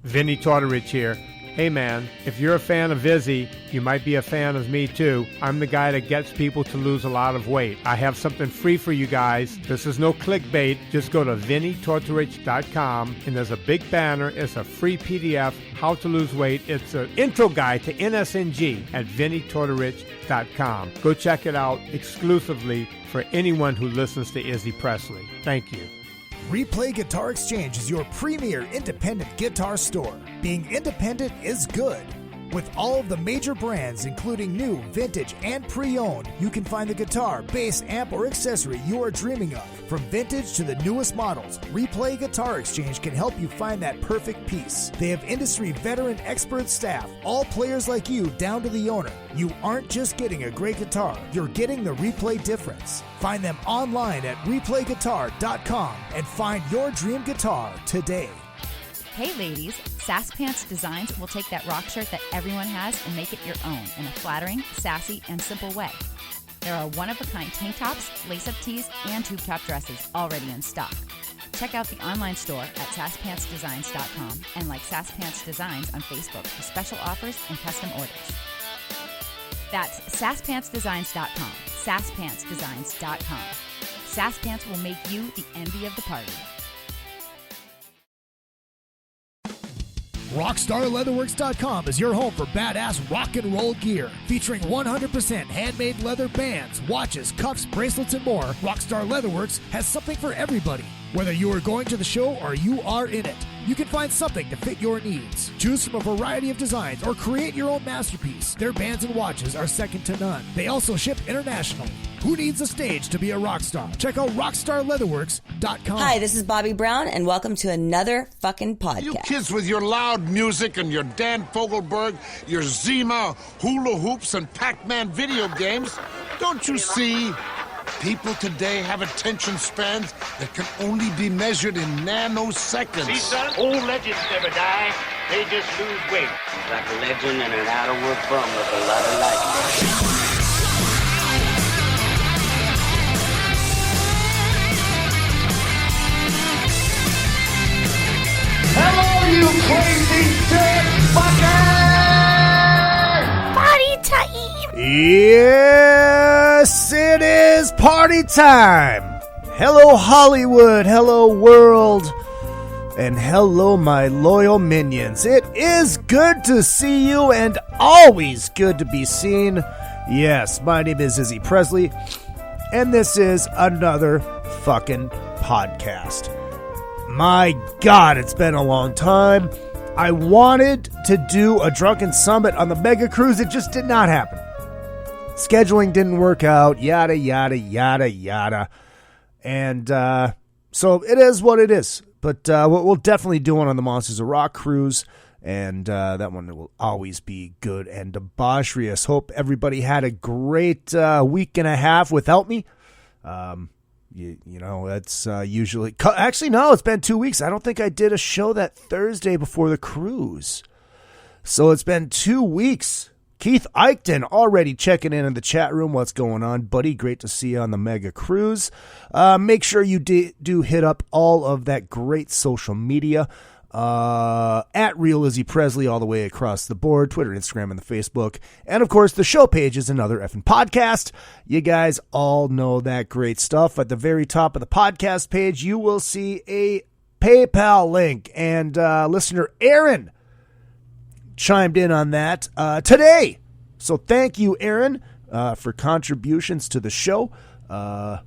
Vinny Tortorich here. Hey man, if you're a fan of Izzy, you might be a fan of me too. I'm the guy that gets people to lose a lot of weight. I have something free for you guys. This is no clickbait. Just go to VinnyTortorich.com and there's a big banner. It's a free PDF, how to lose weight. It's an intro guide to NSNG at VinnyTortorich.com. Go check it out exclusively for anyone who listens to Izzy Presley. Thank you. Replay Guitar Exchange is your premier independent guitar store. Being independent is good. With all of the major brands, including new, vintage, and pre-owned, you can find the guitar, bass, amp, or accessory you are dreaming of. From vintage to the newest models, Replay Guitar Exchange can help you find that perfect piece. They have industry veteran expert staff, all players like you down to the owner. You aren't just getting a great guitar, you're getting the Replay difference. Find them online at replayguitar.com and find your dream guitar today. Hey ladies, Sass Pants Designs will take that rock shirt that everyone has and make it your own in a flattering, sassy, and simple way. There are one-of-a-kind tank tops, lace-up tees, and tube top dresses already in stock. Check out the online store at sasspantsdesigns.com and like Sass Pants Designs on Facebook for special offers and custom orders. That's sasspantsdesigns.com, sasspantsdesigns.com. Sass Pants will make you the envy of the party. RockstarLeatherworks.com is your home for badass rock and roll gear. Featuring 100% handmade leather bands, watches, cuffs, bracelets, and more, Rockstar Leatherworks has something for everybody. Whether you are going to the show or you are in it, you can find something to fit your needs. Choose from a variety of designs or create your own masterpiece. Their bands and watches are second to none. They also ship internationally. Who needs a stage to be a rock star? Check out RockstarLeatherworks.com. Hi, this is Bobby Brown, and welcome to another fucking podcast. You kids with your loud music and your Dan Fogelberg, your Zima, hula hoops, and Pac-Man video games, don't you see? People today have attention spans that can only be measured in nanoseconds. See, son, old legends never die. They just lose weight. Like a legend and an out-of-work bum with a lot of life. Hello, you crazy dick fucker! Party time! Yes, it is party time! Hello, Hollywood. Hello, world. And hello, my loyal minions. It is good to see you and always good to be seen. Yes, my name is Izzy Presley, and this is another fucking podcast. My God, it's been a long time. I wanted to do a drunken summit on the MegaCruise. It just did not happen. Scheduling didn't work out, yada, yada, yada, yada. And so it is what it is. But we'll definitely do one on the Monsters of Rock cruise. And that one will always be good and debaucherous. Hope everybody had a great week and a half without me. You know, that's usually... Actually, no, it's been 2 weeks. I don't think I did a show that Thursday before the cruise. So it's been 2 weeks. Keith Eichten already checking in the chat room. What's going on, buddy? Great to see you on the MegaCruise. Make sure you do hit up all of that great social media. At Real Izzy Presley all the way across the board, Twitter, Instagram, and the Facebook. And of course, the show page is another effing podcast. You guys all know that great stuff. At the very top of the podcast page, you will see a PayPal link. And listener Aaron chimed in on that today. So thank you, Aaron, for contributions to the show. Got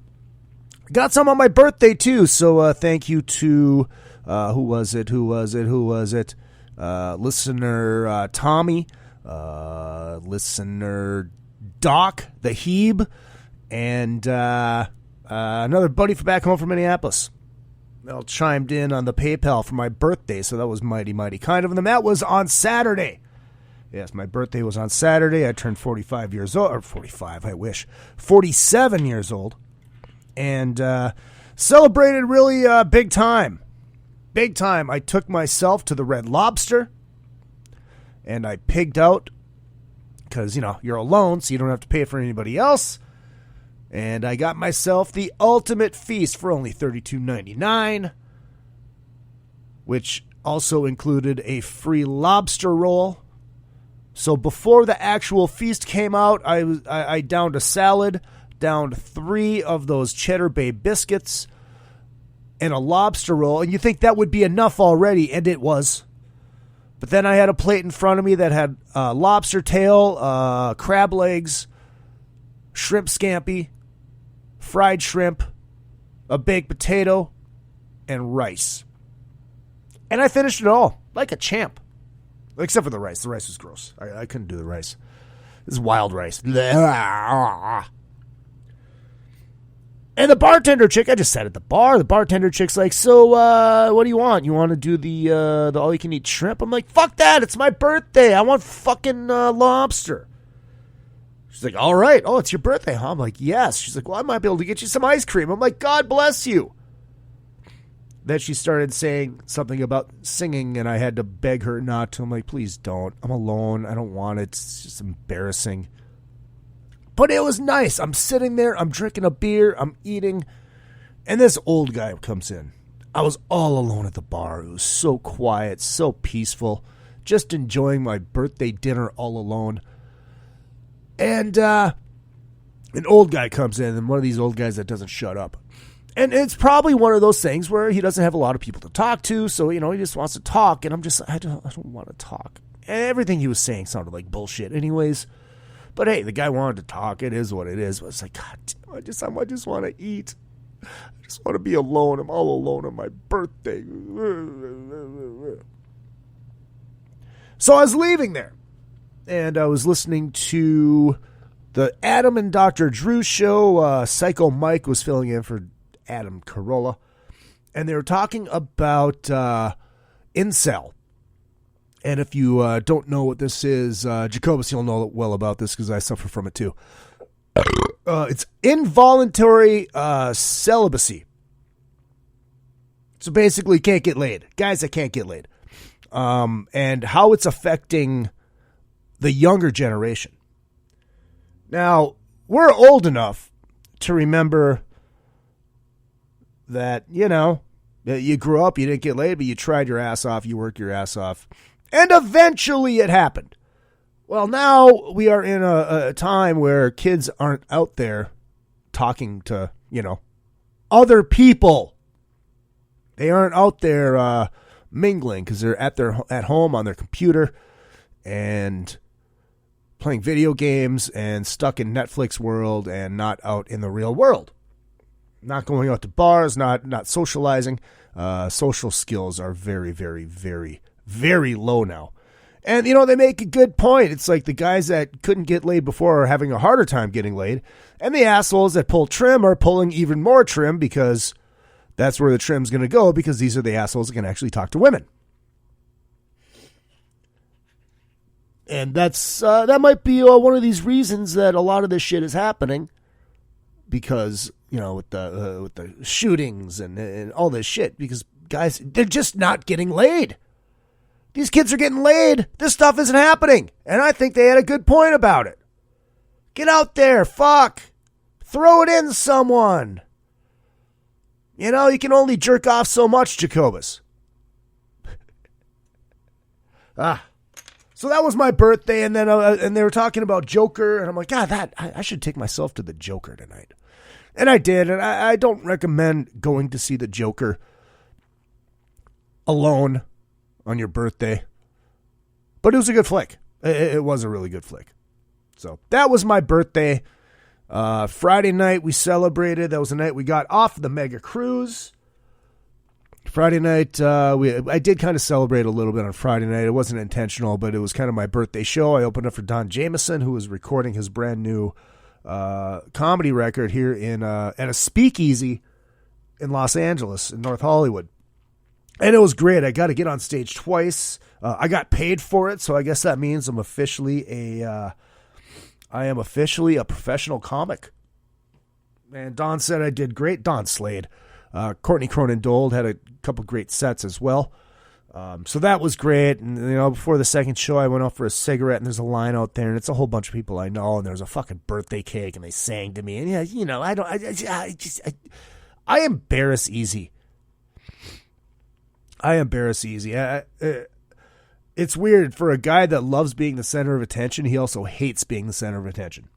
some on my birthday, too. So thank you to... Who was it? Listener Tommy, listener Doc, the Heeb, and another buddy from back home from Minneapolis. They all chimed in on the PayPal for my birthday, so that was mighty, mighty kind of them. That was on Saturday. Yes, my birthday was on Saturday. I turned 45 years old, or 45, I wish, 47 years old, and celebrated really big time. Big time. I took myself to the Red Lobster, and I pigged out because, you know, you're alone, so you don't have to pay for anybody else. And I got myself the ultimate feast for only $32.99, which also included a free lobster roll. So before the actual feast came out, I downed a salad, downed 3 of those Cheddar Bay biscuits, and a lobster roll. And you think that would be enough already, and it was. But then I had a plate in front of me that had lobster tail, crab legs, shrimp scampi, fried shrimp, a baked potato, and rice. And I finished it all like a champ. Except for the rice. The rice was gross. I couldn't do the rice. This is wild rice. And the bartender chick, I just sat at the bar. The bartender chick's like, so what do you want? You want to do the all-you-can-eat shrimp? I'm like, fuck that. It's my birthday. I want fucking lobster. She's like, all right. Oh, it's your birthday, huh? I'm like, yes. She's like, well, I might be able to get you some ice cream. I'm like, God bless you. Then she started saying something about singing, and I had to beg her not to. I'm like, please don't. I'm alone. I don't want it. It's just embarrassing. But it was nice. I'm sitting there. I'm drinking a beer. I'm eating. And this old guy comes in. I was all alone at the bar. It was so quiet, so peaceful. Just enjoying my birthday dinner all alone. And an old guy comes in, and one of these old guys that doesn't shut up. And it's probably one of those things where he doesn't have a lot of people to talk to, so, he just wants to talk, and I'm just, I don't want to talk. And everything he was saying sounded like bullshit anyways. But hey, the guy wanted to talk. It is what it is. But it's like, God damn, I just want to eat. I just want to be alone. I'm all alone on my birthday. So I was leaving there, and I was listening to the Adam and Dr. Drew show. Psycho Mike was filling in for Adam Carolla, and they were talking about incel. And if you don't know what this is, Jacobus, you'll know well about this because I suffer from it too. It's involuntary celibacy. So basically, can't get laid. Guys that can't get laid. And how it's affecting the younger generation. Now, we're old enough to remember that, you grew up, you didn't get laid, but you tried your ass off, you worked your ass off. And eventually it happened. Well, now we are in a time where kids aren't out there talking to, other people. They aren't out there mingling because they're at home on their computer and playing video games and stuck in Netflix world and not out in the real world. Not going out to bars, not socializing. Social skills are very, very, very, very low now. And, they make a good point. It's like the guys that couldn't get laid before are having a harder time getting laid. And the assholes that pull trim are pulling even more trim because that's where the trim's going to go, because these are the assholes that can actually talk to women. And that might be one of these reasons that a lot of this shit is happening, because, with the shootings and all this shit, because guys, they're just not getting laid. These kids are getting laid. This stuff isn't happening. And I think they had a good point about it. Get out there. Fuck. Throw it in someone. You can only jerk off so much, Jacobus. So that was my birthday, and then and they were talking about Joker, and I'm like, God, I should take myself to the Joker tonight. And I did, and I don't recommend going to see the Joker alone on your birthday. But it was a good flick. It was a really good flick. So that was my birthday. Friday night we celebrated. That was the night we got off the MegaCruise. Friday night, I did kind of celebrate a little bit on Friday night. It wasn't intentional, but it was kind of my birthday show. I opened up for Don Jameson, who was recording his brand new comedy record here at a speakeasy in Los Angeles, in North Hollywood. And it was great. I got to get on stage twice. I got paid for it, so I guess that means I am officially a professional comic. And Don said I did great. Don Slade. Courtney Cronin-Dold had a couple great sets as well. So that was great. And, before the second show, I went out for a cigarette, and there's a line out there, and it's a whole bunch of people I know, and there's a fucking birthday cake, and they sang to me. And, I embarrass easy. I embarrass easy. It's weird for a guy that loves being the center of attention. He also hates being the center of attention.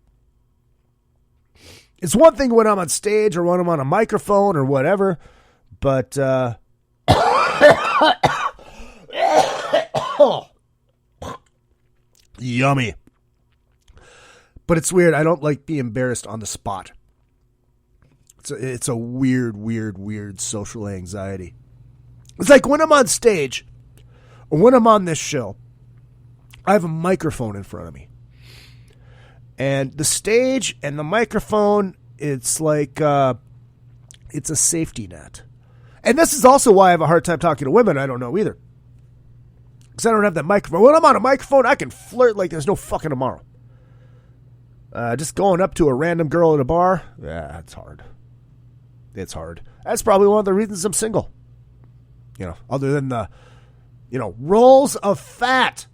It's one thing when I'm on stage or when I'm on a microphone or whatever, but yummy. But it's weird. I don't like being embarrassed on the spot. It's a weird social anxiety. It's like when I'm on stage or when I'm on this show, I have a microphone in front of me. And the stage and the microphone, it's like it's a safety net. And this is also why I have a hard time talking to women. I don't know either. Because I don't have that microphone. When I'm on a microphone, I can flirt like there's no fucking tomorrow. Just going up to a random girl at a bar, yeah, it's hard. It's hard. That's probably one of the reasons I'm single. You know, other than the, rolls of fat.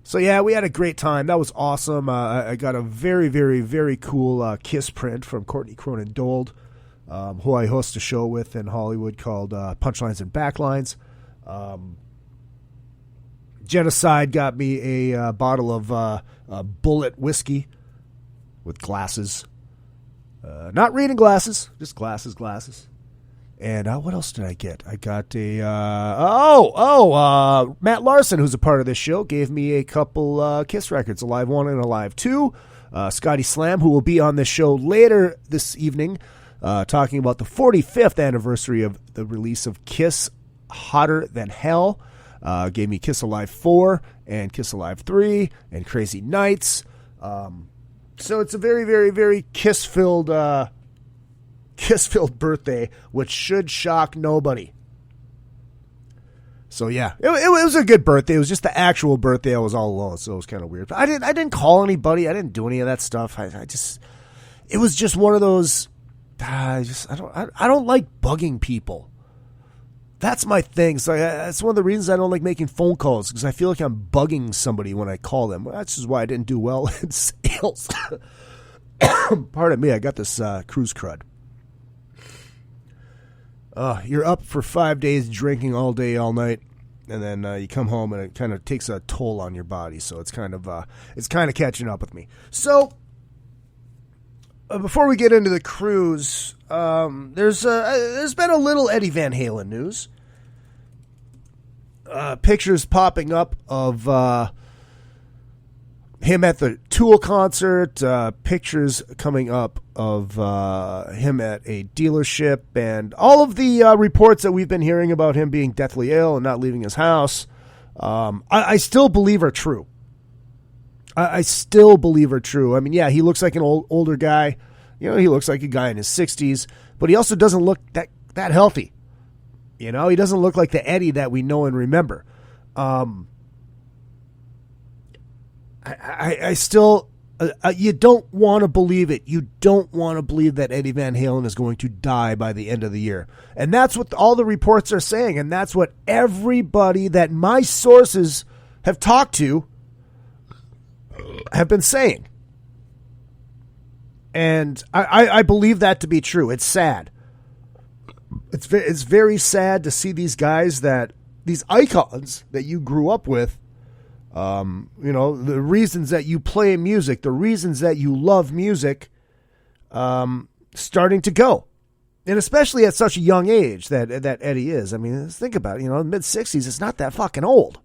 So, yeah, we had a great time. That was awesome. I got a very, very, very cool kiss print from Courtney Cronin Dold, who I host a show with in Hollywood called Punchlines and Backlines. Genocide got me a bottle of Bullet whiskey with glasses. Not reading glasses, just glasses. And what else did I get? I got a Matt Larson, who's a part of this show, gave me a couple Kiss records, a live 1 and a live 2. Scotty Slamm, who will be on this show later this evening, talking about the 45th anniversary of the release of Kiss Hotter Than Hell, gave me Kiss Alive 4 and Kiss Alive 3 and Crazy Nights. So it's a very, very, very kiss-filled birthday, which should shock nobody. So yeah, it was a good birthday. It was just the actual birthday. I was all alone, so it was kind of weird. But I didn't call anybody. I didn't do any of that stuff. It was just one of those. I don't like bugging people. That's my thing. So that's one of the reasons I don't like making phone calls, because I feel like I'm bugging somebody when I call them. That's just why I didn't do well in sales. Pardon me, I got this cruise crud. You're up for 5 days drinking all day, all night, and then you come home and it kind of takes a toll on your body. So it's kind of catching up with me. So before we get into the cruise, there's been a little Eddie Van Halen news. Pictures popping up of him at the Tool concert, pictures coming up of him at a dealership, and all of the reports that we've been hearing about him being deathly ill and not leaving his house, I still believe are true. I still believe are true. I mean, yeah, he looks like an older guy. He looks like a guy in his 60s, but he also doesn't look that healthy. He doesn't look like the Eddie that we know and remember. I still, you don't want to believe it. You don't want to believe that Eddie Van Halen is going to die by the end of the year. And that's what all the reports are saying. And that's what everybody that my sources have talked to have been saying. And I believe that to be true. It's sad. It's very sad to see these guys, these icons that you grew up with, the reasons that you play music, the reasons that you love music, starting to go. And especially at such a young age that Eddie is. I mean, think about it, mid-60s, it's not that fucking old.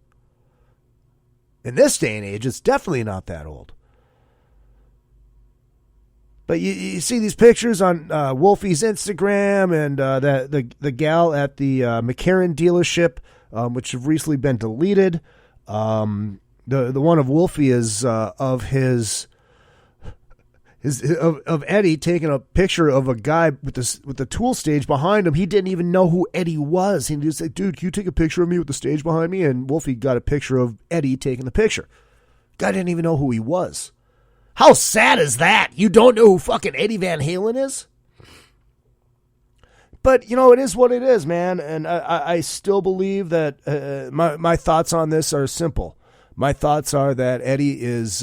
In this day and age, it's definitely not that old. But you see these pictures on Wolfie's Instagram and the gal at the McCarran dealership, which have recently been deleted. The one of Wolfie is of Eddie taking a picture of a guy with the Tool stage behind him. He didn't even know who Eddie was. He just said, "Dude, can you take a picture of me with the stage behind me?" And Wolfie got a picture of Eddie taking the picture. Guy didn't even know who he was. How sad is that? You don't know who fucking Eddie Van Halen is? But, it is what it is, man. And I still believe that my thoughts on this are simple. My thoughts are that Eddie is,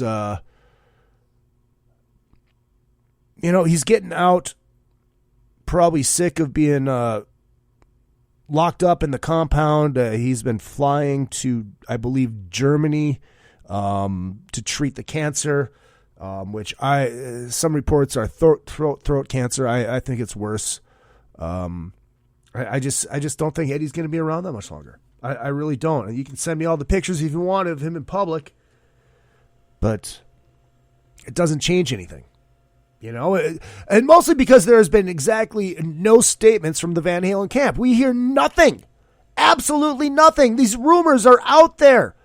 he's getting out, probably sick of being locked up in the compound. He's been flying to, I believe, Germany to treat the cancer, which some reports are throat cancer. I think it's worse. I just don't think Eddie's going to be around that much longer. I really don't. And you can send me all the pictures if you want of him in public, but it doesn't change anything. You know, and mostly because there has been exactly no statements from the Van Halen camp. We hear nothing. Absolutely nothing. These rumors are out there.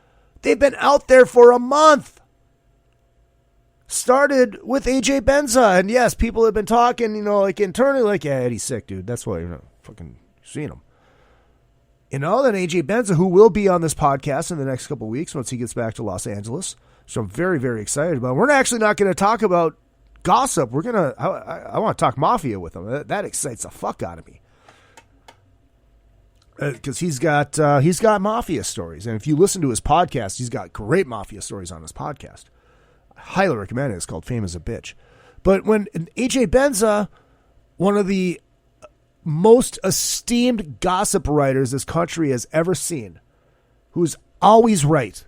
They've been out there for a month. Started with AJ Benza. And yes, people have been talking, you know, like internally, like, yeah, Eddie's sick, dude. That's why you're not fucking seeing him. You know, then AJ Benza, who will be on this podcast in the next couple of weeks once he gets back to Los Angeles. So I'm very, very excited about it. We're actually not going to talk about gossip. We're going to, I want to talk Mafia with him. That excites the fuck out of me. Because he's got Mafia stories. And if you listen to his podcast, he's got great Mafia stories on his podcast. I highly recommend it. It's called Fame as a Bitch. But when AJ Benza, one of the most esteemed gossip writers this country has ever seen, who's always right,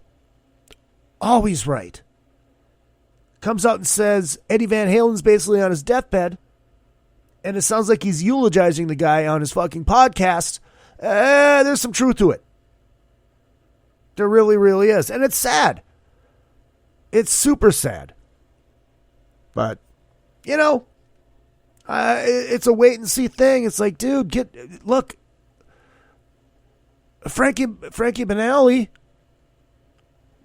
comes out and says Eddie Van Halen's basically on his deathbed, and it sounds like he's eulogizing the guy on his fucking podcast. There's some truth to it. There really, really is. And it's sad. It's super sad. But, you know, it's a wait and see thing. It's like, dude, look, Frankie Banali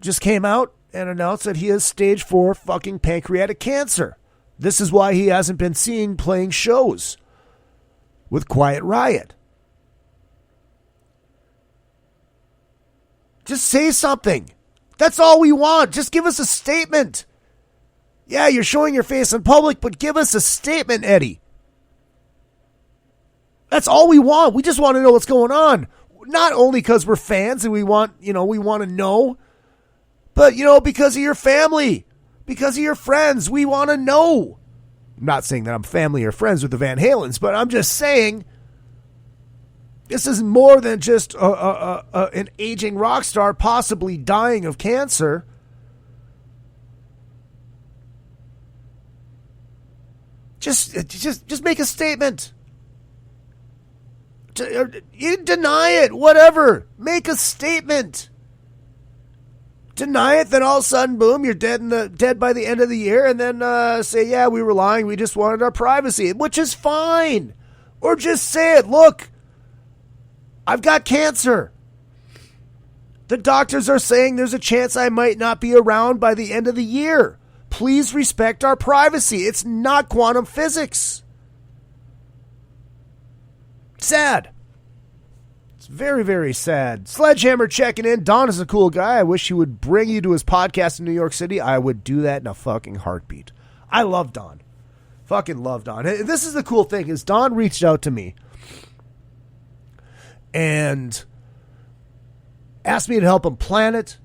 just came out and announced that he has stage 4 fucking pancreatic cancer. This is why he hasn't been seen playing shows with Quiet Riot. Just say something. That's all we want. Just give us a statement. Yeah, you're showing your face in public, but give us a statement, Eddie. That's all we want. We just want to know what's going on. Not only because we're fans and we want to know, but, because of your family, because of your friends, we want to know. I'm not saying that I'm family or friends with the Van Halens, but I'm just saying this is more than just an aging rock star possibly dying of cancer. Just make a statement. You deny it, whatever. Make a statement. Deny it, then all of a sudden, boom, you're dead by the end of the year, and then say, yeah, we were lying, we just wanted our privacy, which is fine. Or just say it, look, I've got cancer. The doctors are saying there's a chance I might not be around by the end of the year. Please respect our privacy. It's not quantum physics. Sad. It's very, very sad. Sledgehammer checking in. Don is a cool guy. I wish he would bring you to his podcast in New York City. I would do that in a fucking heartbeat. I love Don. Fucking love Don. This is the cool thing is Don reached out to me and asked me to help him plan it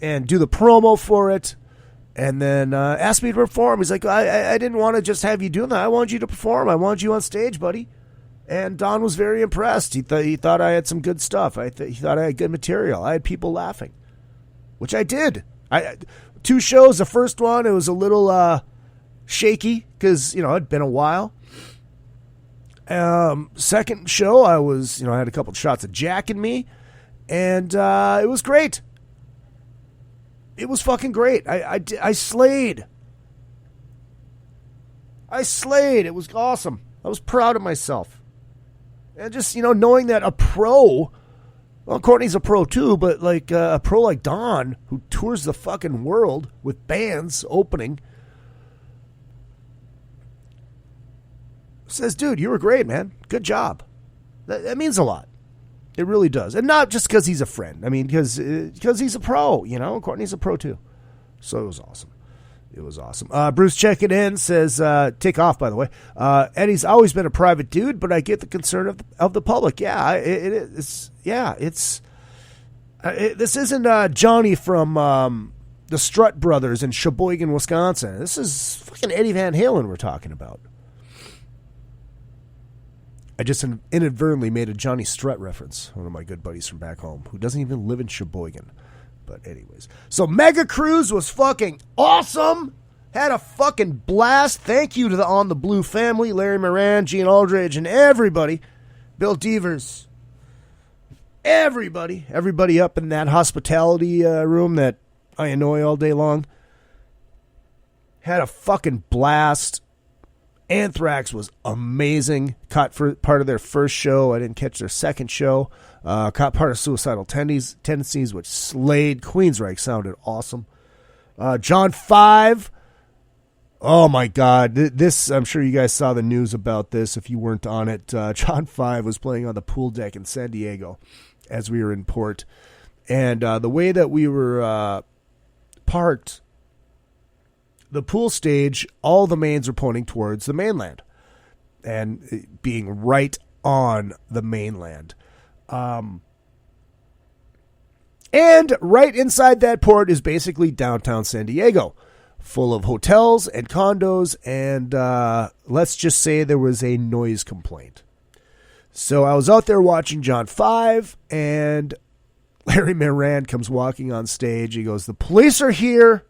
and do the promo for it. And then asked me to perform. He's like, I didn't want to just have you doing that. I wanted you to perform. I wanted you on stage, buddy. And Don was very impressed. He thought I had some good stuff. He thought I had good material. I had people laughing, which I did. 2 shows. The first one, it was a little shaky because, it'd been a while. Second show, I had a couple shots of Jack in me, and it was great. It was fucking great. I slayed. It was awesome. I was proud of myself. And just, knowing that a pro, well, Courtney's a pro too, but like a pro like Don, who tours the fucking world with bands opening, says, dude, you were great, man. Good job. That means a lot. It really does. And not just because he's a friend. I mean, because he's a pro, Courtney's a pro too. So it was awesome. It was awesome. Bruce checking in says, take off, by the way. Eddie's always been a private dude, but I get the concern of the public. Yeah, it is. Yeah, it's. This isn't Johnny from the Strutt Brothers in Sheboygan, Wisconsin. This is fucking Eddie Van Halen we're talking about. I just inadvertently made a Johnny Strutt reference, one of my good buddies from back home, who doesn't even live in Sheboygan. But anyways. So MegaCruise was fucking awesome. Had a fucking blast. Thank you to the On the Blue family, Larry Moran, Gene Aldridge, and everybody. Bill Devers. Everybody up in that hospitality room that I annoy all day long. Had a fucking blast. Anthrax was amazing. Caught for part of their first show. I didn't catch their second show. Caught part of Suicidal Tendencies, which slayed. Queensryche sounded awesome. John 5. Oh my God. This, I'm sure you guys saw the news about this if you weren't on it. John 5 was playing on the pool deck in San Diego as we were in port. And the way that we were parked, the pool stage, all the mains were pointing towards the mainland and being right on the mainland. And right inside that port is basically downtown San Diego, full of hotels and condos. And let's just say there was a noise complaint. So I was out there watching John 5, and Larry Moran comes walking on stage. He goes, "The police are here.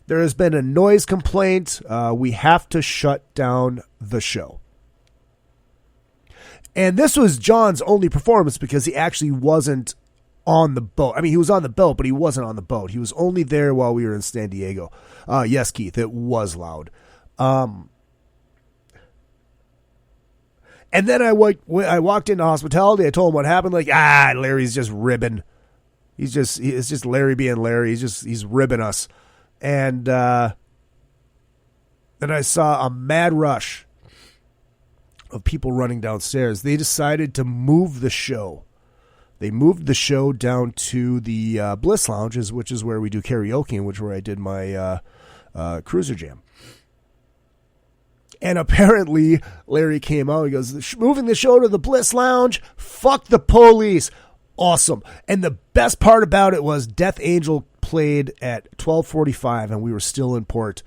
There has been a noise complaint. We have to shut down the show." And this was John's only performance because he actually wasn't on the boat. I mean, he was on the boat, but he wasn't on the boat. He was only there while we were in San Diego. Yes, Keith, it was loud. And then I walked into hospitality. I told him what happened. Like, Larry's just ribbing. It's just Larry being Larry. He's ribbing us. And then I saw a mad rush of people running downstairs. They decided to move the show. They moved the show down to the Bliss Lounges, which is where we do karaoke, and which is where I did my Cruiser Jam. And apparently, Larry came out. He goes, "Moving the show to the Bliss Lounge. Fuck the police." Awesome. And the best part about it was Death Angel played at 12:45, and we were still in port.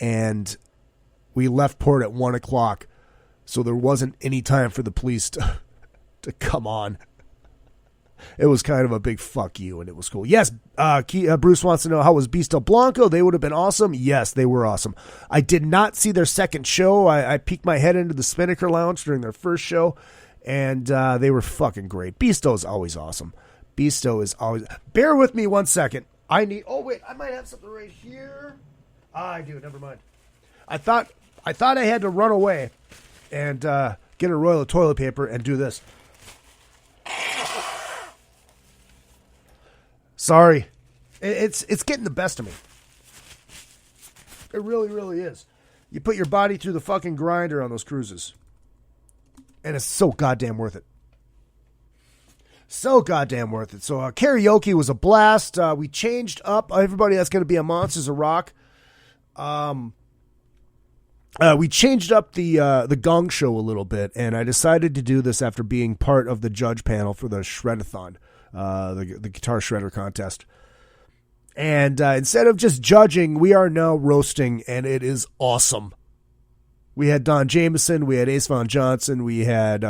And we left port at 1 o'clock. So there wasn't any time for the police to come on. It was kind of a big fuck you, and it was cool. Yes, Bruce wants to know, how was Beasto Blanco? They would have been awesome. Yes, they were awesome. I did not see their second show. I peeked my head into the Spinnaker Lounge during their first show, and they were fucking great. Beasto is always awesome. Beasto is always... Bear with me 1 second. Oh, wait, I might have something right here. I do, never mind. I thought I had to run away and get a roll of toilet paper and do this. Sorry. It's getting the best of me. It really, really is. You put your body through the fucking grinder on those cruises. And it's so goddamn worth it. So goddamn worth it. So karaoke was a blast. We changed up everybody that's going to be on Monsters of Rock. We changed up the Gong Show a little bit, and I decided to do this after being part of the judge panel for the Shredathon, the guitar shredder contest. And instead of just judging, we are now roasting, and it is awesome. We had Don Jameson, we had Ace Von Johnson, we had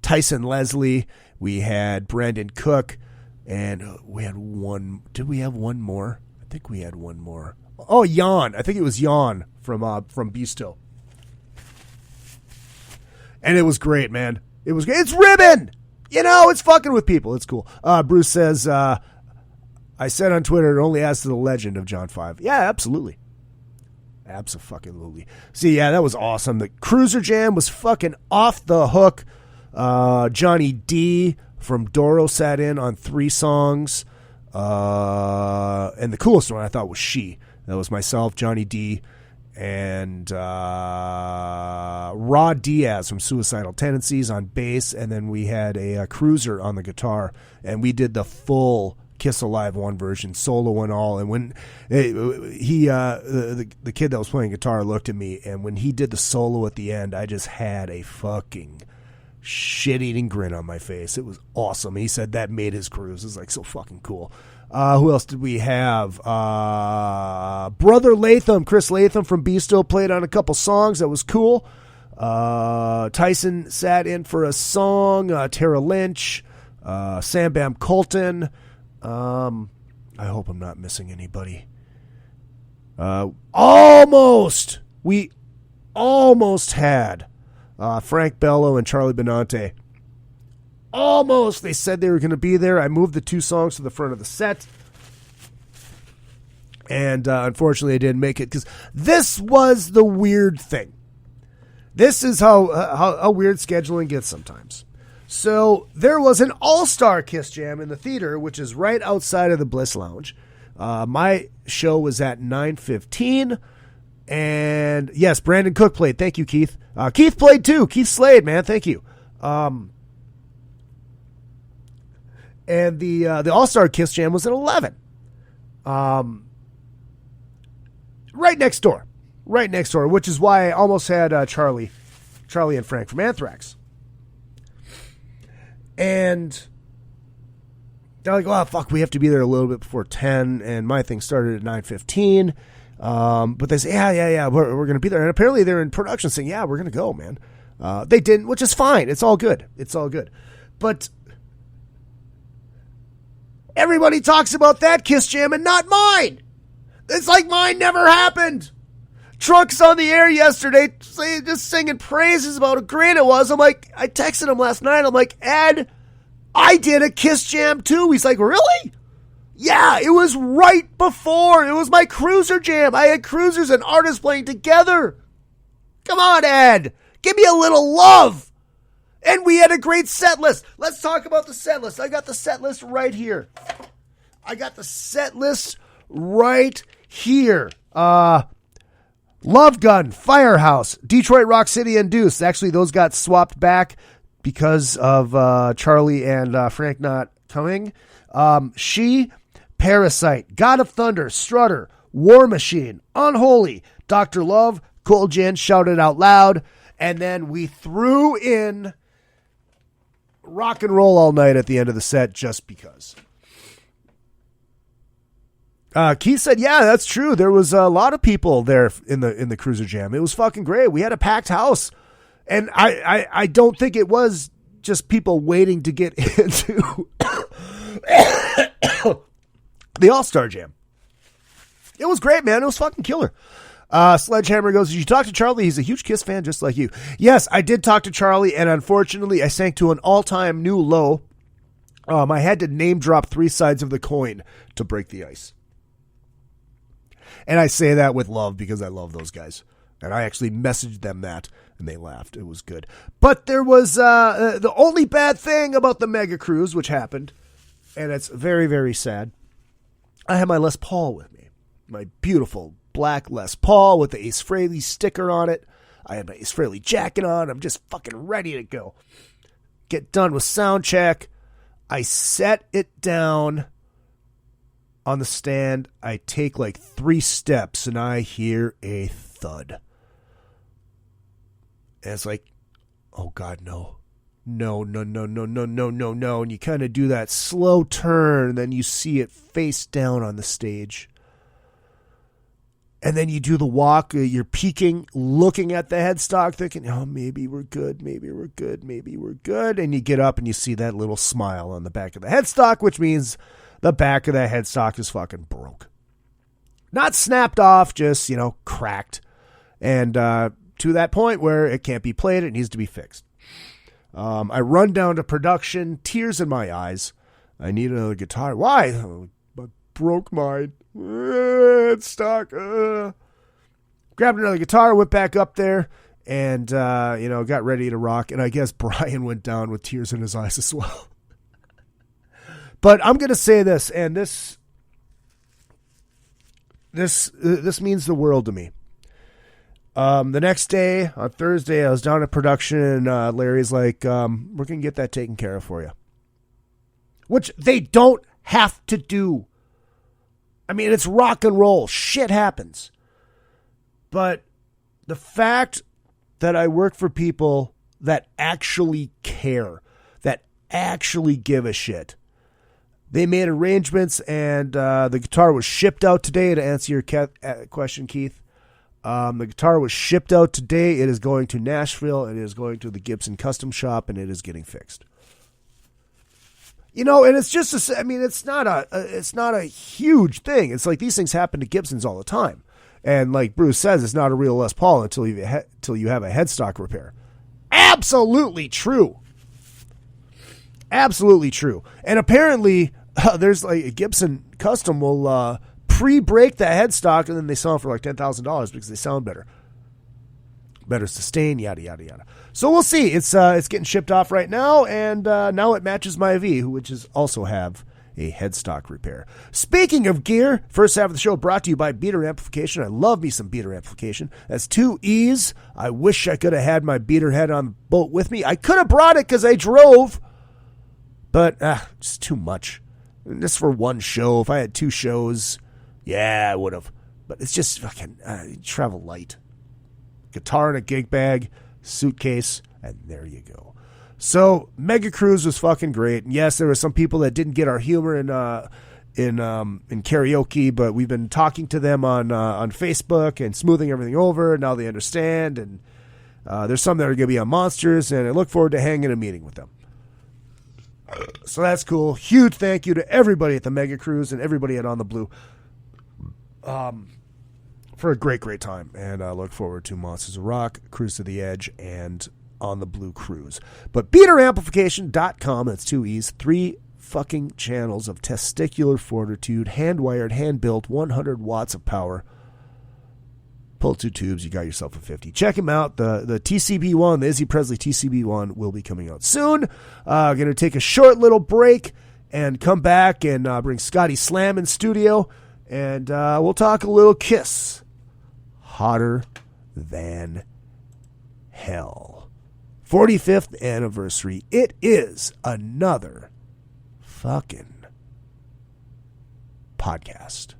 Tyson Leslie, we had Brandon Cook, and we had one. Did we have one more? I think we had one more. Oh, Jan. I think it was Jan from Beasto. And it was great, man. It was great. It's ribbon! You know, it's fucking with people. It's cool. Bruce says, I said on Twitter, it only adds to the legend of John 5. Yeah, absolutely. Abso-fucking-lutely. See, yeah, that was awesome. The Cruiser Jam was fucking off the hook. Johnny D from Doro sat in on 3 songs. And the coolest one I thought was She. That was myself, Johnny D, and Rod Diaz from Suicidal Tendencies on bass, and then we had a Cruiser on the guitar, and we did the full Kiss Alive 1 version, solo and all. And when the kid that was playing guitar looked at me, and when he did the solo at the end, I just had a fucking shit-eating grin on my face. It was awesome. He said that made his cruise. It was like so fucking cool. Who else did we have? Brother Latham, Chris Latham from Beasto played on a couple songs. That was cool. Tyson sat in for a song. Tara Lynch, Sam Bam Colton. I hope I'm not missing anybody. We almost had Frank Bello and Charlie Benante. Almost. They said they were going to be there. I moved the 2 songs to the front of the set. And unfortunately, I didn't make it because this was the weird thing. This is how weird scheduling gets sometimes. So there was an all-star Kiss Jam in the theater, which is right outside of the Bliss Lounge. My show was at 9:15. And yes, Brandon Cook played. Thank you, Keith. Keith played too. Keith Slade, man. Thank you. And the all-star Kiss Jam was at 11. Right next door, which is why I almost had Charlie and Frank from Anthrax. And they're like, "Oh fuck, we have to be there a little bit before 10." And my thing started at 9:15. But they say, "Yeah, we're gonna be there." And apparently they're in production saying, "Yeah, we're gonna go, man." They didn't, which is fine. It's all good. But everybody talks about that Kiss Jam and not mine. It's like mine never happened. Trunk's on the air yesterday just singing praises about how great it was. I'm like, I texted him last night. I'm like, "Ed, I did a Kiss Jam too." He's like, "Really?" "Yeah, it was right before. It was my cruiser jam. I had cruisers and artists playing together. Come on, Ed. Give me a little love." And we had a great set list. Let's talk about the set list. I got the set list right here. Love Gun, Firehouse, Detroit Rock City, and Deuce. Actually, those got swapped back because of Charlie and Frank not coming. She, Parasite, God of Thunder, Strutter, War Machine, Unholy, Dr. Love, Cold Gin, Shout It Out Loud, and then we threw in Rock and Roll All Night at the end of the set just because. Keith said, "Yeah, that's true. There was a lot of people there in the Cruiser Jam. It was fucking great. We had a packed house, and I don't think it was just people waiting to get into the All-Star Jam. It was great, man. It was fucking killer." Sledgehammer goes, "Did you talk to Charlie? He's a huge Kiss fan just like you." Yes, I did talk to Charlie, and unfortunately, I sank to an all-time new low. I had to name drop 3 sides of the coin to break the ice. And I say that with love because I love those guys. And I actually messaged them that, and they laughed. It was good. But there was the only bad thing about the MegaCruise, which happened, and it's very, very sad. I had my Les Paul with me. My beautiful black Les Paul with the Ace Frehley sticker on it. I had my Ace Frehley jacket on. I'm just fucking ready to go. Get done with sound check. I set it down on the stand. I take like 3 steps and I hear a thud. And it's like, oh God, no. No. And you kind of do that slow turn, and then you see it face down on the stage. And then you do the walk, you're peeking, looking at the headstock, thinking, oh, maybe we're good. And you get up and you see that little smile on the back of the headstock, which means the back of the headstock is fucking broke. Not snapped off, just, cracked. And to that point where it can't be played, it needs to be fixed. I run down to production, tears in my eyes. I need another guitar. Why? I broke mine. Headstock. Grabbed another guitar, went back up there, and, got ready to rock. And I guess Brian went down with tears in his eyes as well. But I'm going to say this, and this means the world to me. The next day, on Thursday, I was down at production, and Larry's like, we're going to get that taken care of for you. Which they don't have to do. I mean, it's rock and roll. Shit happens. But the fact that I work for people that actually care, that actually give a shit. They made arrangements, and the guitar was shipped out today, to answer your question, Keith. The guitar was shipped out today. It is going to Nashville. It is going to the Gibson Custom Shop, and it is getting fixed. You know, and it's just, it's not a huge thing. It's like these things happen to Gibsons all the time. And like Bruce says, it's not a real Les Paul until you have a headstock repair. Absolutely true. Absolutely true. And apparently, there's like a Gibson Custom will pre-break that headstock, and then they sell them for like $10,000 because they sound better. Better sustain, yada, yada, yada. So we'll see. It's getting shipped off right now, and now it matches my V, which is also have a headstock repair. Speaking of gear, first half of the show brought to you by Beater Amplification. I love me some Beater Amplification. That's 2 E's. I wish I could have had my Beater head on the boat with me. I could have brought it because I drove, but just too much. Just for one show. If I had 2 shows, yeah, I would have. But it's just fucking travel light. Guitar in a gig bag, suitcase, and there you go. So MegaCruise was fucking great. And yes, there were some people that didn't get our humor in karaoke, but we've been talking to them on Facebook and smoothing everything over. Now they understand, and there's some that are going to be on Monsters, and I look forward to hanging a meeting with them. So that's cool. Huge thank you to everybody at the MegaCruise and everybody at On the Blue for a great, great time. And I look forward to Monsters of Rock, Cruise to the Edge, and On the Blue Cruise. But BeaterAmplification.com, that's 2 E's, 3 fucking channels of testicular fortitude, hand-wired, hand-built, 100 watts of power. Pull 2 tubes, you got yourself a 50. Check him out. The TCB1, the Izzy Presley TCB1 will be coming out soon. Going to take a short little break and come back and bring Scotty Slamm in studio. And we'll talk a little Kiss. Hotter than hell. 45th anniversary. It is another fucking podcast.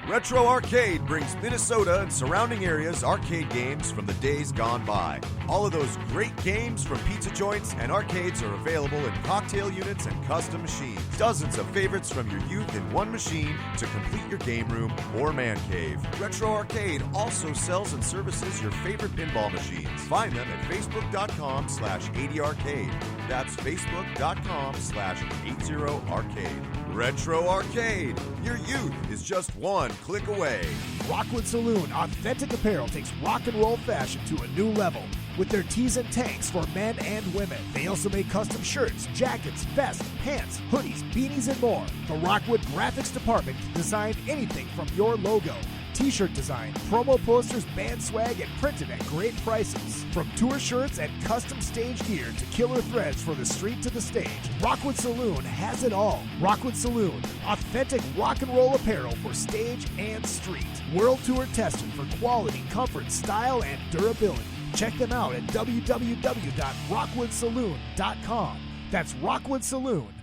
Retro Arcade brings Minnesota and surrounding areas arcade games from the days gone by. All of those great games from pizza joints and arcades are available in cocktail units and custom machines. Dozens of favorites from your youth in one machine to complete your game room or man cave. Retro Arcade also sells and services your favorite pinball machines. Find them at facebook.com/80arcade. That's facebook.com/80arcade. Retro Arcade. Your youth is just one click away. Rockwood Saloon Authentic Apparel takes rock and roll fashion to a new level with their tees and tanks for men and women. They also make custom shirts, jackets, vests, pants, hoodies, beanies, and more. The Rockwood Graphics Department can design anything from your logo, t-shirt design, promo posters, band swag, and printed at great prices. From tour shirts and custom stage gear to killer threads for the street to the stage, Rockwood Saloon has it all. Rockwood Saloon, authentic rock and roll apparel for stage and street. World tour tested for quality, comfort, style, and durability. Check them out at www.rockwoodsaloon.com. That's rockwoodsaloon.com.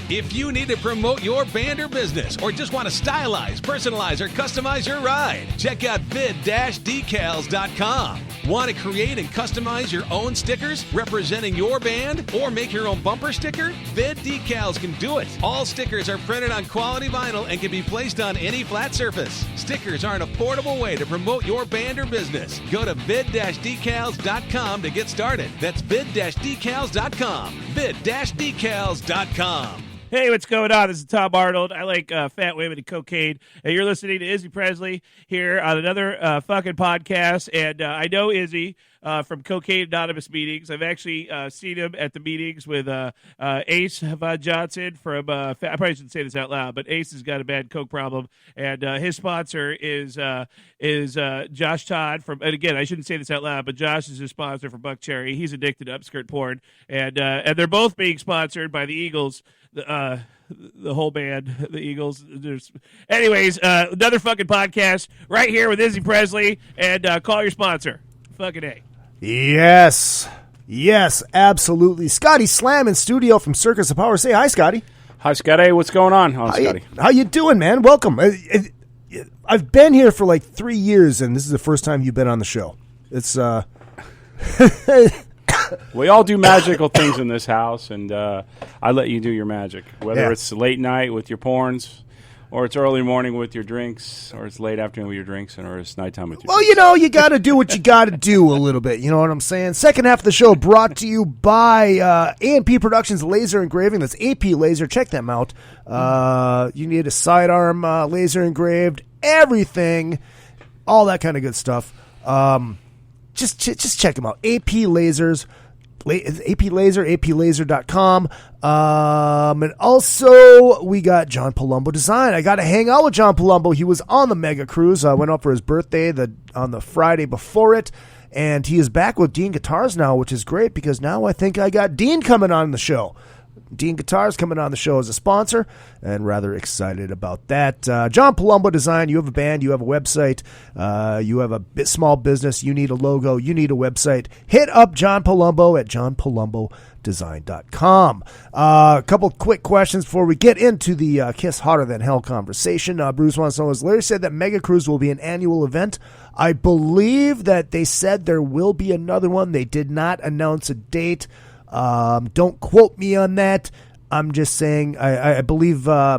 If you need to promote your band or business, or just want to stylize, personalize, or customize your ride, check out vid-decals.com. Want to create and customize your own stickers representing your band, or make your own bumper sticker? Vid Decals can do it. All stickers are printed on quality vinyl and can be placed on any flat surface. Stickers are an affordable way to promote your band or business. Go to vid-decals.com to get started. That's vid-decals.com. vid-decals.com. Hey, what's going on? This is Tom Arnold. I like fat women and cocaine. And you're listening to Izzy Presley here on another fucking podcast. And I know Izzy from Cocaine Anonymous meetings. I've actually seen him at the meetings with Ace Von Johnson from, I probably shouldn't say this out loud, but Ace has got a bad coke problem. And his sponsor is Josh Todd from, and again, I shouldn't say this out loud, but Josh is his sponsor for Buck Cherry. He's addicted to upskirt porn. And they're both being sponsored by the Eagles. The whole band, the Eagles. Anyways, another fucking podcast right here with Izzy Presley, and call your sponsor. Fucking A. Yes, absolutely. Scotty Slamm in studio from Circus of Power. Say hi, Scotty. Hi, Scotty. What's going on? Scotty. How you doing, man? Welcome. I've been here for like 3 years, and this is the first time you've been on the show. It's We all do magical things in this house, and I let you do your magic. Whether it's late night with your porns Or it's early morning with your drinks, or it's late afternoon with your drinks, or it's nighttime with your Well, drinks. you got to do what you got to do a little bit. You know what I'm saying? Second half of the show brought to you by A&P Productions Laser Engraving. That's AP Laser. Check them out. You need a sidearm laser engraved, everything, all that kind of good stuff. Just check them out. AP Lasers. AP Laser, aplaser.com. And also, we got John Palumbo Design. I got to hang out with John Palumbo. He was on the MegaCruise. I went up for his birthday on the Friday before it. And he is back with Dean Guitars now, which is great because now I think I got Dean coming on the show. Dean Guitars coming on the show as a sponsor, and rather excited about that. John Palumbo Design, you have a band, you have a website, you have a small business, you need a logo, you need a website. Hit up John Palumbo at johnpalumbodesign.com. A couple quick questions before we get into the Kiss Hotter Than Hell conversation. Bruce wants to know, as Larry said that MegaCruise will be an annual event. I believe that they said there will be another one. They did not announce a date. Don't quote me on that. I'm just saying. I believe. I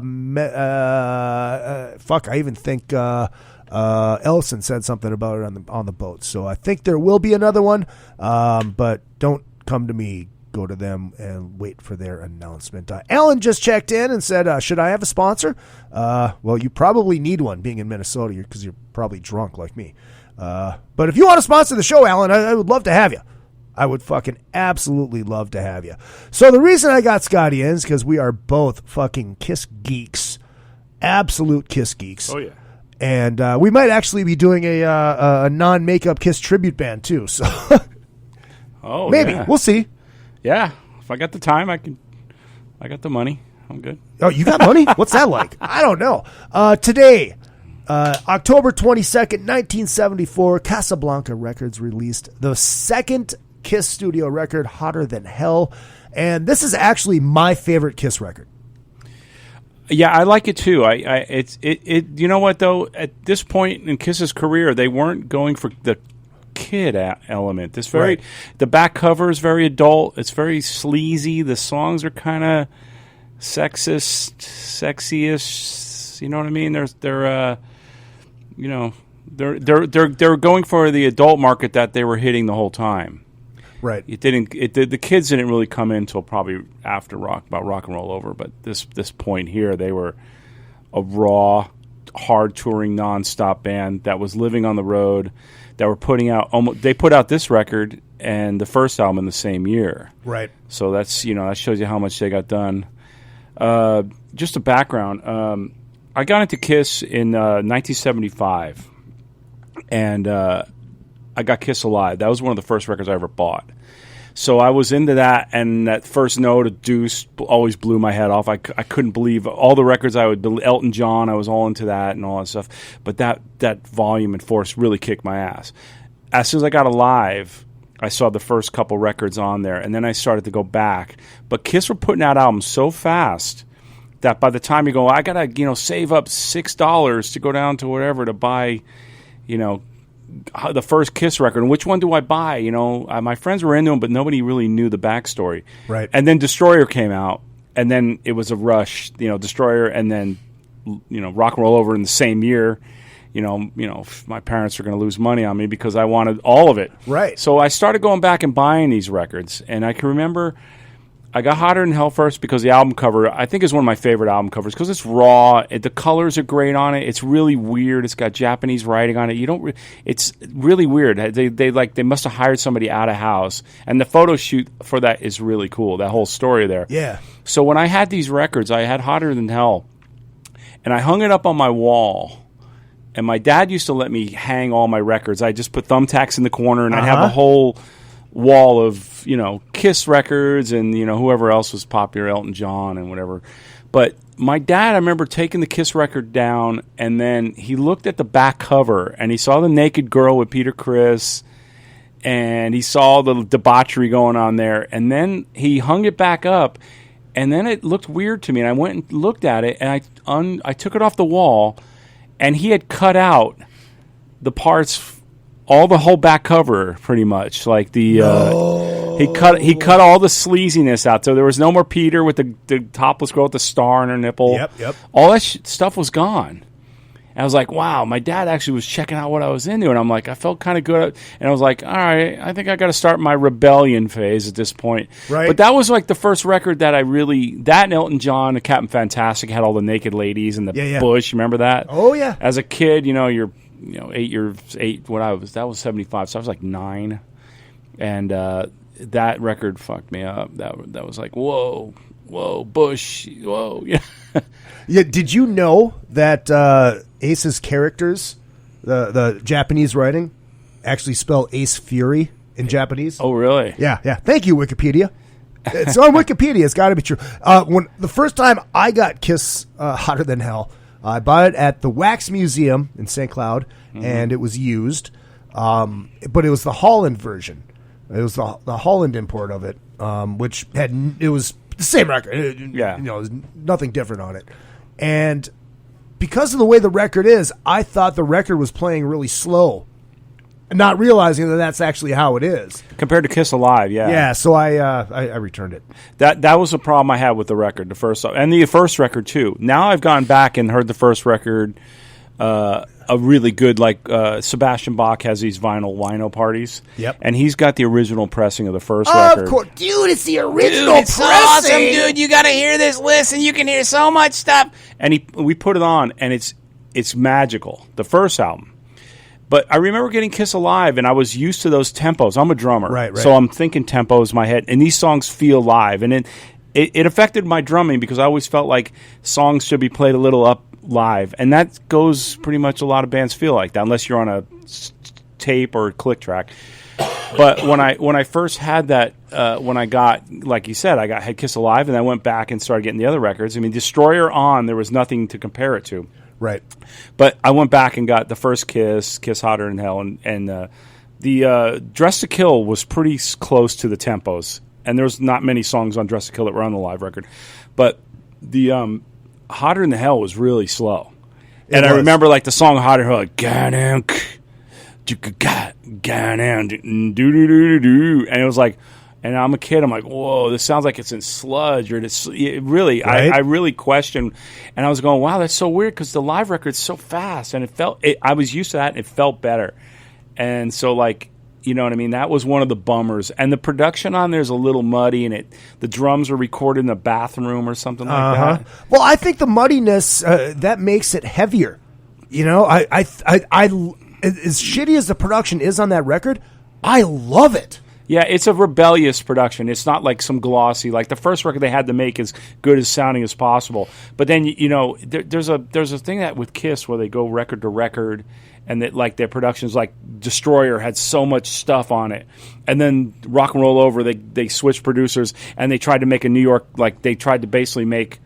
even think Ellison said something about it on the boat. So I think there will be another one. But don't come to me. Go to them and wait for their announcement. Alan just checked in and said, "Should I have a sponsor?" Well, you probably need one, being in Minnesota, because you're probably drunk like me. But if you want to sponsor the show, Alan, I would love to have you. I would fucking absolutely love to have you. So the reason I got Scotty in is because we are both fucking Kiss geeks. Absolute Kiss geeks. Oh, yeah. And we might actually be doing a non-makeup Kiss tribute band, too. So maybe. Yeah. We'll see. Yeah. If I got the time, I got the money. I'm good. Oh, you got money? What's that like? I don't know. Today, October 22nd, 1974, Casablanca Records released the second Kiss studio record, Hotter Than Hell, and this is actually my favorite Kiss record. Yeah, I like it too. You know what though? At this point in Kiss's career, they weren't going for the kid element. The back cover is very adult. It's very sleazy. The songs are kind of sexy-ish. You know what I mean? They're going for the adult market that they were hitting the whole time. Right. The kids didn't really come in until probably after rock and roll over. But this point here, they were a raw, hard touring, nonstop band that was living on the road. That were putting out. They put out this record and the first album in the same year. Right. So that shows you how much they got done. Just a background. I got into Kiss in 1975, and I got Kiss Alive. That was one of the first records I ever bought. So I was into that, and that first note of Deuce always blew my head off. I couldn't believe all the records Elton John, I was all into that and all that stuff. But that volume and force really kicked my ass. As soon as I got Alive, I saw the first couple records on there, and then I started to go back. But Kiss were putting out albums so fast that by the time you go, I gotta save up $6 to go down to whatever to buy, the first Kiss record. And which one do I buy? My friends were into them, but nobody really knew the backstory. Right. And then Destroyer came out, and then it was a rush. Destroyer, and then Rock and Roll Over in the same year. My parents are going to lose money on me because I wanted all of it. Right. So I started going back and buying these records, and I can remember I got Hotter Than Hell first because the album cover, I think, is one of my favorite album covers because it's raw. The colors are great on it. It's really weird. It's got Japanese writing on it. It's really weird. They must have hired somebody out of house, and the photo shoot for that is really cool. That whole story there. Yeah. So when I had these records, I had Hotter Than Hell, and I hung it up on my wall. And my dad used to let me hang all my records. I just put thumbtacks in the corner, and I'd have a whole wall of Kiss records and whoever else was popular, Elton John and whatever. But my dad, I remember taking the Kiss record down, and then he looked at the back cover and he saw the naked girl with Peter Criss, and he saw the debauchery going on there, and then he hung it back up, and then it looked weird to me, and I went and looked at it, and I took it off the wall, and he had cut out the parts. The whole back cover, pretty much, like the He cut all the sleaziness out. So there was no more Peter with the topless girl with the star on her nipple. Yep. All that stuff was gone. And I was like, wow, my dad actually was checking out what I was into. And I'm like, I felt kind of good. And I was like, all right, I think I got to start my rebellion phase at this point. Right. But that was like the first record that I really, that and Elton John, the Captain Fantastic had all the naked ladies and the bush. You remember that? Oh, yeah. As a kid, you're 8 when I was, that was 75. So I was like 9. And that record fucked me up. That was like, whoa, Bush, whoa. Yeah. Yeah, did you know that Ace's characters, the Japanese writing, actually spell Ace Fury in Japanese? Oh, really? Yeah. Thank you, Wikipedia. It's on Wikipedia. It's got to be true. When the first time I got Kiss Hotter Than Hell, I bought it at the Wax Museum in St. Cloud, and it was used, but it was the Holland version. It was the Holland import of it, which it was the same record. There's nothing different on it. And because of the way the record is, I thought the record was playing really slow, not realizing that that's actually how it is. Compared to Kiss Alive, yeah. Yeah, so I returned it. That was a problem I had with the record, the first record too. Now I've gone back and heard the first record, a really good, like Sebastian Bach has these wino parties. Yep. And he's got the original pressing of the first record. Of course. Dude, it's the original it's pressing. So awesome, dude. You got to hear this. Listen, you can hear so much stuff. And we put it on, and it's magical, the first album. But I remember getting Kiss Alive, and I was used to those tempos. I'm a drummer. Right. So I'm thinking tempos in my head, and these songs feel live. And it affected my drumming because I always felt like songs should be played a little up live, and that goes pretty much a lot of bands feel like that unless you're on a tape or a click track. But when I first had that, when I got, like you said, I had Kiss Alive, and I went back and started getting the other records. I mean, Destroyer on, there was nothing to compare it to. Right. But I went back and got the first Kiss Hotter Than Hell, and the Dress to Kill was pretty close to the tempos, and there's not many songs on Dress to Kill that were on the live record. But the Hotter Than Hell was really slow. I remember like the song Hotter Than Hell, like, and it was like, and I'm a kid, I'm like, whoa, this sounds like it's in sludge, or really, right? I really questioned, and I was going, wow, that's so weird, because the live record's so fast, and I was used to that, and it felt better. And so, like, you know what I mean? That was one of the bummers. And the production on there's a little muddy, and the drums are recorded in the bathroom or something like that. Well, I think the muddiness that makes it heavier. You know, I as shitty as the production is on that record, I love it. Yeah, it's a rebellious production. It's not like some glossy. Like the first record they had to make as good as sounding as possible. But then there's a thing that with Kiss where they go record to record, and that like their productions, like Destroyer had so much stuff on it, and then Rock and Roll Over they switched producers and they tried to make a New York, like they tried to basically make,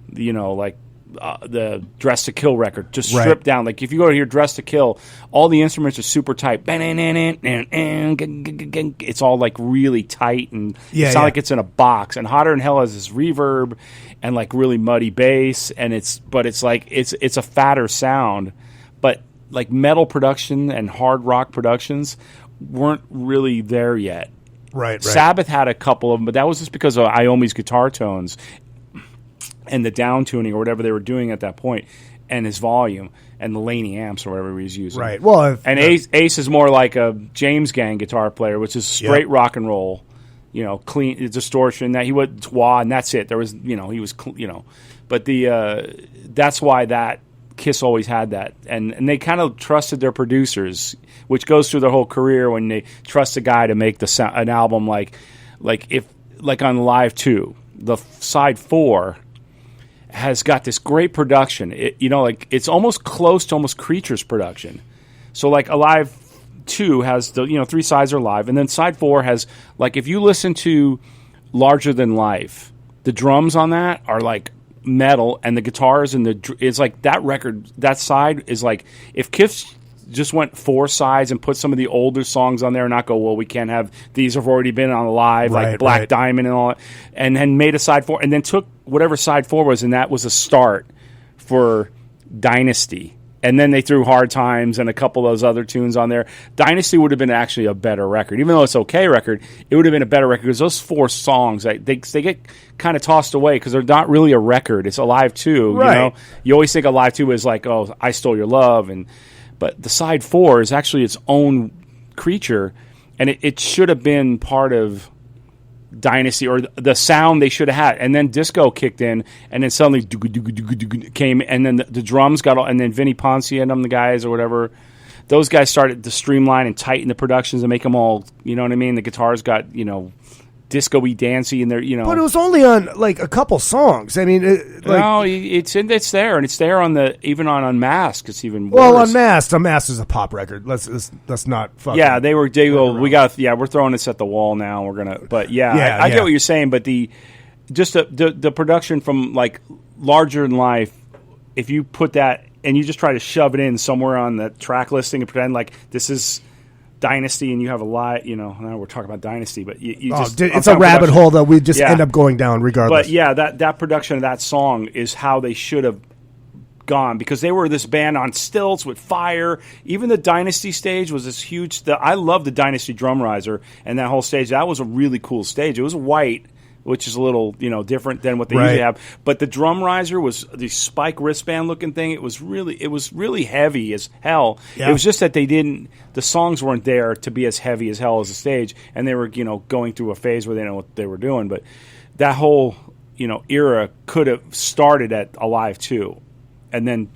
the Dress to Kill record, just stripped down. Like if you go to hear Dress to Kill, all the instruments are super tight. It's all like really tight, and it sounds like it's in a box. And Hotter Than Hell has this reverb and like really muddy bass, and it's a fatter sound. But like metal production and hard rock productions weren't really there yet. Right. Sabbath had a couple of them, but that was just because of Iommi's guitar tones and the down tuning or whatever they were doing at that point, and his volume and the Laney amps or whatever he was using. Right. Well, Ace is more like a James Gang guitar player, which is straight rock and roll, clean distortion. That he would wah, and that's it. There was, he was, but that's why that Kiss always had that, and they kind of trusted their producers, which goes through their whole career when they trust a guy to make an album like on Live 2, the side 4 has got this great production. It's almost close to almost Creatures production. So like Alive 2 has the 3 sides are live, and then side 4 has, like, if you listen to Larger Than Life, the drums on that are like metal, and the guitars and it's like that record, that side is like, if Kiss just went 4 sides and put some of the older songs on there and not go, well, we can't have these, have already been on live, like Black Diamond and all that, and then made a side 4, and then took whatever side 4 was, and that was a start for Dynasty. And then they threw Hard Times and a couple of those other tunes on there. Dynasty would have been actually a better record. Even though it's okay record, it would have been a better record because those 4 songs, they get kind of tossed away because they're not really a record. It's Alive 2. Right. You know? You always think Alive 2 is like, oh, I Stole Your Love. But the side 4 is actually its own creature, and it should have been part of Dynasty, or the sound they should have had. And then disco kicked in, and then suddenly came, and then the drums got all, and then Vinnie Ponce and them, the guys or whatever, those guys started to streamline and tighten the productions and make them all, you know what I mean? The guitars got, disco-y, dancey, and they're, But it was only on like a couple songs. I mean, no, it's there, and it's there on even on Unmasked. It's even worse. Well, Unmasked is a pop record. Let's not fucking. Yeah, we're throwing this at the wall now. We're gonna, but I get what you're saying. But the production from like Larger Than Life, if you put that and you just try to shove it in somewhere on the track listing and pretend like this is Dynasty, and you have a lot, now we're talking about Dynasty, but it's a rabbit hole that we just end up going down regardless. But that production of that song is how they should have gone, because they were this band on stilts with fire. Even the Dynasty stage was this huge. I love the Dynasty drum riser and that whole stage. That was a really cool stage. It was white, which is a little, different than what they usually have. But the drum riser was the spike wristband looking thing. It was really heavy as hell. Yeah. It was just that the songs weren't there to be as heavy as hell as the stage, and they were, going through a phase where they know what they were doing. But that whole, era could have started at Alive 2, and then,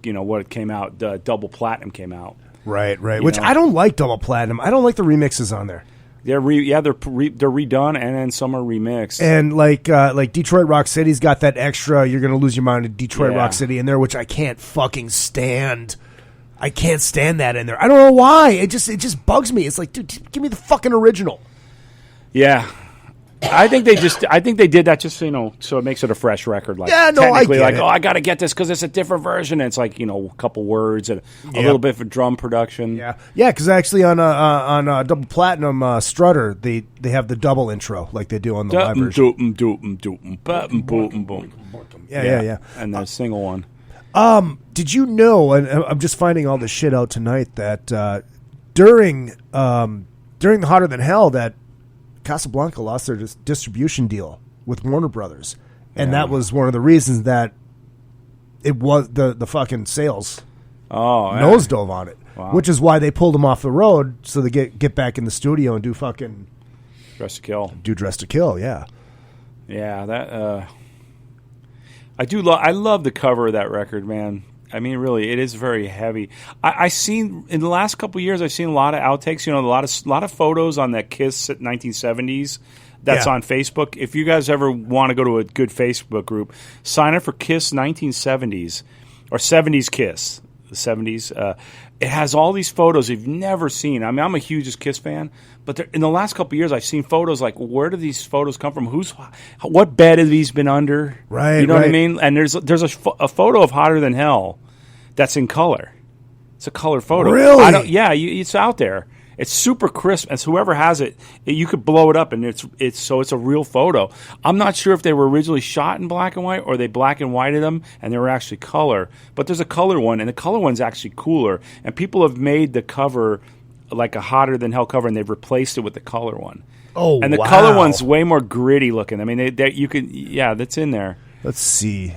what it came out, Double Platinum came out. Right. Which I don't like Double Platinum. I don't like the remixes on there. They're redone, and then some are remixed. And like Detroit Rock City's got that extra "You're Gonna Lose Your Mind" in Detroit Rock City in there, which I can't fucking stand. I can't stand that in there. I don't know why. It just bugs me. It's like, dude, give me the fucking original. Yeah. I think they did that just so it makes it a fresh record. Like, I get it. I got to get this because it's a different version. And it's like a couple words and a little bit of drum production. Yeah, because actually on Double Platinum Strutter they have the double intro like they do on the live version. Yeah. And the single one. Did you know? And I'm just finding all this shit out tonight that during the Hotter Than Hell that Casablanca lost their distribution deal with Warner Brothers, and that was one of the reasons that it was the fucking sales nosedove on it, which is why they pulled them off the road so they get back in the studio and do fucking Dress to Kill. Do Dress to Kill, yeah. That I love the cover of that record, man. I mean, really, it is very heavy. I seen in the last couple of years, I've seen a lot of outtakes. A lot of photos on that Kiss 1970s. That's on Facebook. If you guys ever want to go to a good Facebook group, sign up for Kiss 1970s or 70s Kiss. The 70s. It has all these photos you've never seen. I mean, I'm a huge Kiss fan, but in the last couple of years, I've seen photos like, where do these photos come from? What bed have these been under? Right. You know what I mean? And there's a photo of Hotter Than Hell that's in color. It's a color photo. Really? It's out there. It's super crisp, and whoever has it, you could blow it up, and it's a real photo. I'm not sure if they were originally shot in black and white or they black and whited them and they were actually color. But there's a color one, and the color one's actually cooler. And people have made the cover like a Hotter Than Hell cover, and they've replaced it with the color one. Oh, and the color one's way more gritty looking. I mean, that's in there. Let's see.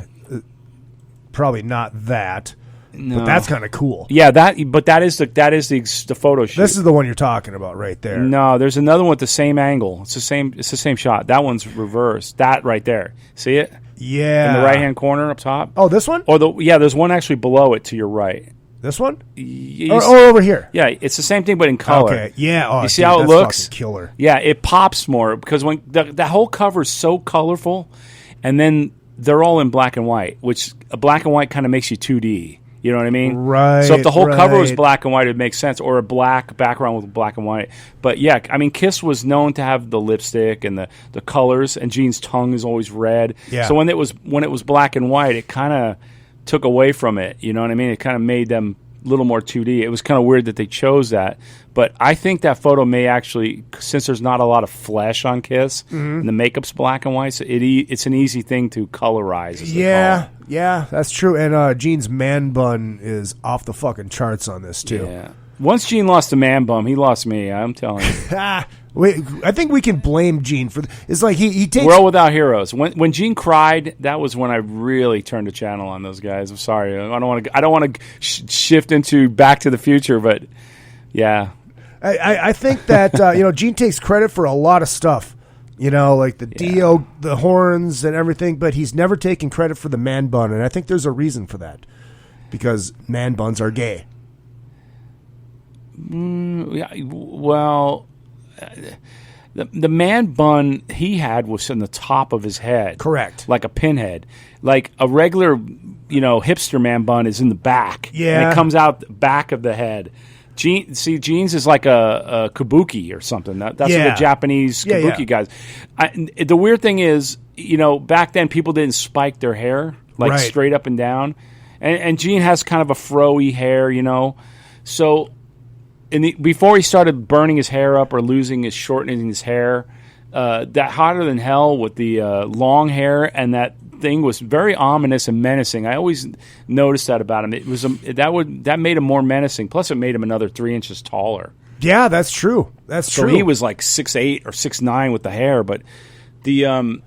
Probably not that. No. But that's kind of cool. Yeah, that is the photo shoot. This is the one you're talking about right there. No, there's another one with the same angle. It's the same shot. That one's reversed. That right there. See it? Yeah. In the right-hand corner up top. Oh, this one? Or there's one actually below it to your right. This one? Or over here? Yeah, it's the same thing but in color. Okay. Yeah. Oh, you see how it looks? Killer. Yeah, it pops more because when the whole cover is so colorful, and then they're all in black and white, which black and white kind of makes you 2D. You know what I mean? Right. So if the whole cover was black and white, it would make sense, or a black background with black and white. But yeah, I mean, Kiss was known to have the lipstick and the colors, and Gene's tongue is always red. Yeah. So when it was black and white, it kind of took away from it. You know what I mean? It kind of made them little more 2D. It was kind of weird that they chose that, but I think that photo may actually, since there's not a lot of flesh on Kiss, and the makeup's black and white, so it's an easy thing to colorize. As Yeah, that's true. And Gene's man bun is off the fucking charts on this too. Yeah. Once Gene lost a man bum, he lost me. I'm telling you. Wait, I think we can blame Gene for. It's like he takes World Without Heroes. When Gene cried, that was when I really turned the channel on those guys. I'm sorry, I don't want to shift into Back to the Future, but yeah, I think that Gene takes credit for a lot of stuff. Like the Dio, the horns, and everything, but he's never taken credit for the man bun, and I think there's a reason for that, because man buns are gay. Yeah, well. The man bun he had was in the top of his head. Correct. Like a pinhead. Like a regular, hipster man bun is in the back. Yeah. And it comes out the back of the head. Gene's is like a kabuki or something. That's what the Japanese kabuki guys. The weird thing is, back then people didn't spike their hair, like straight up and down. And Gene has kind of a fro-y hair, So... before he started burning his hair up or shortening his hair, that Hotter Than Hell with the long hair and that thing was very ominous and menacing. I always noticed that about him. It was that made him more menacing. Plus, it made him another 3 inches taller. Yeah, that's true. So he was like 6'8" or 6'9" with the hair. But the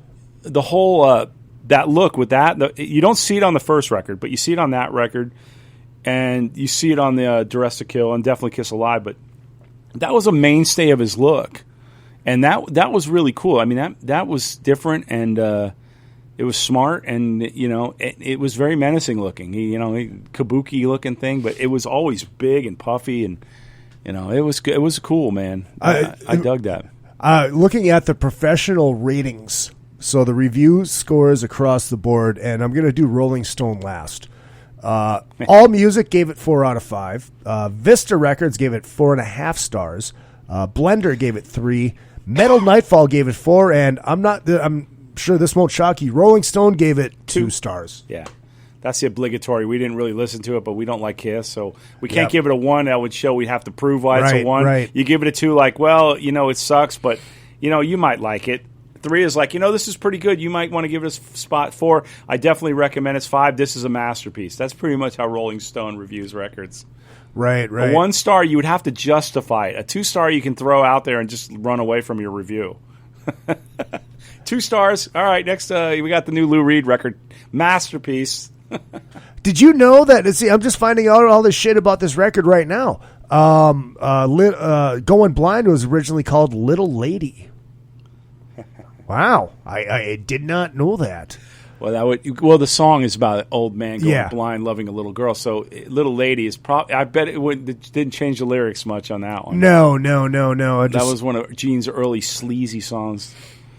whole that look with that, you don't see it on the first record, but you see it on that record. And you see it on the Duress to Kill and definitely Kiss Alive, but that was a mainstay of his look, and that was really cool. I mean, that was different, and it was smart, and it was very menacing looking. Kabuki looking thing, but it was always big and puffy, and it was cool, man. I dug that. Looking at the professional ratings, so the review scores across the board, and I'm going to do Rolling Stone last. All Music gave it 4 out of 5. Vista Records gave it 4.5 stars. Blender gave it 3. Metal Nightfall gave it 4, and I'm sure this won't shock you. Rolling Stone gave it 2 stars. Yeah, that's the obligatory. We didn't really listen to it, but we don't like Kiss, so we can't give it a 1. That would show we'd have to prove why it's a 1. Right. You give it a 2, like, well, it sucks, but you might like it. 3 is like, this is pretty good. You might want to give it a spot. 4, I definitely recommend it's 5. This is a masterpiece. That's pretty much how Rolling Stone reviews records. Right. A 1 star, you would have to justify it. A 2 star, you can throw out there and just run away from your review. 2 stars. All right, next we got the new Lou Reed record, masterpiece. Did you know that? See, I'm just finding out all this shit about this record right now. Going Blind was originally called Little Lady. Wow, I did not know that. Well, the song is about an old man going blind, loving a little girl. So, Little Lady is probably. I bet it didn't change the lyrics much on that one. No. That was one of Gene's early sleazy songs.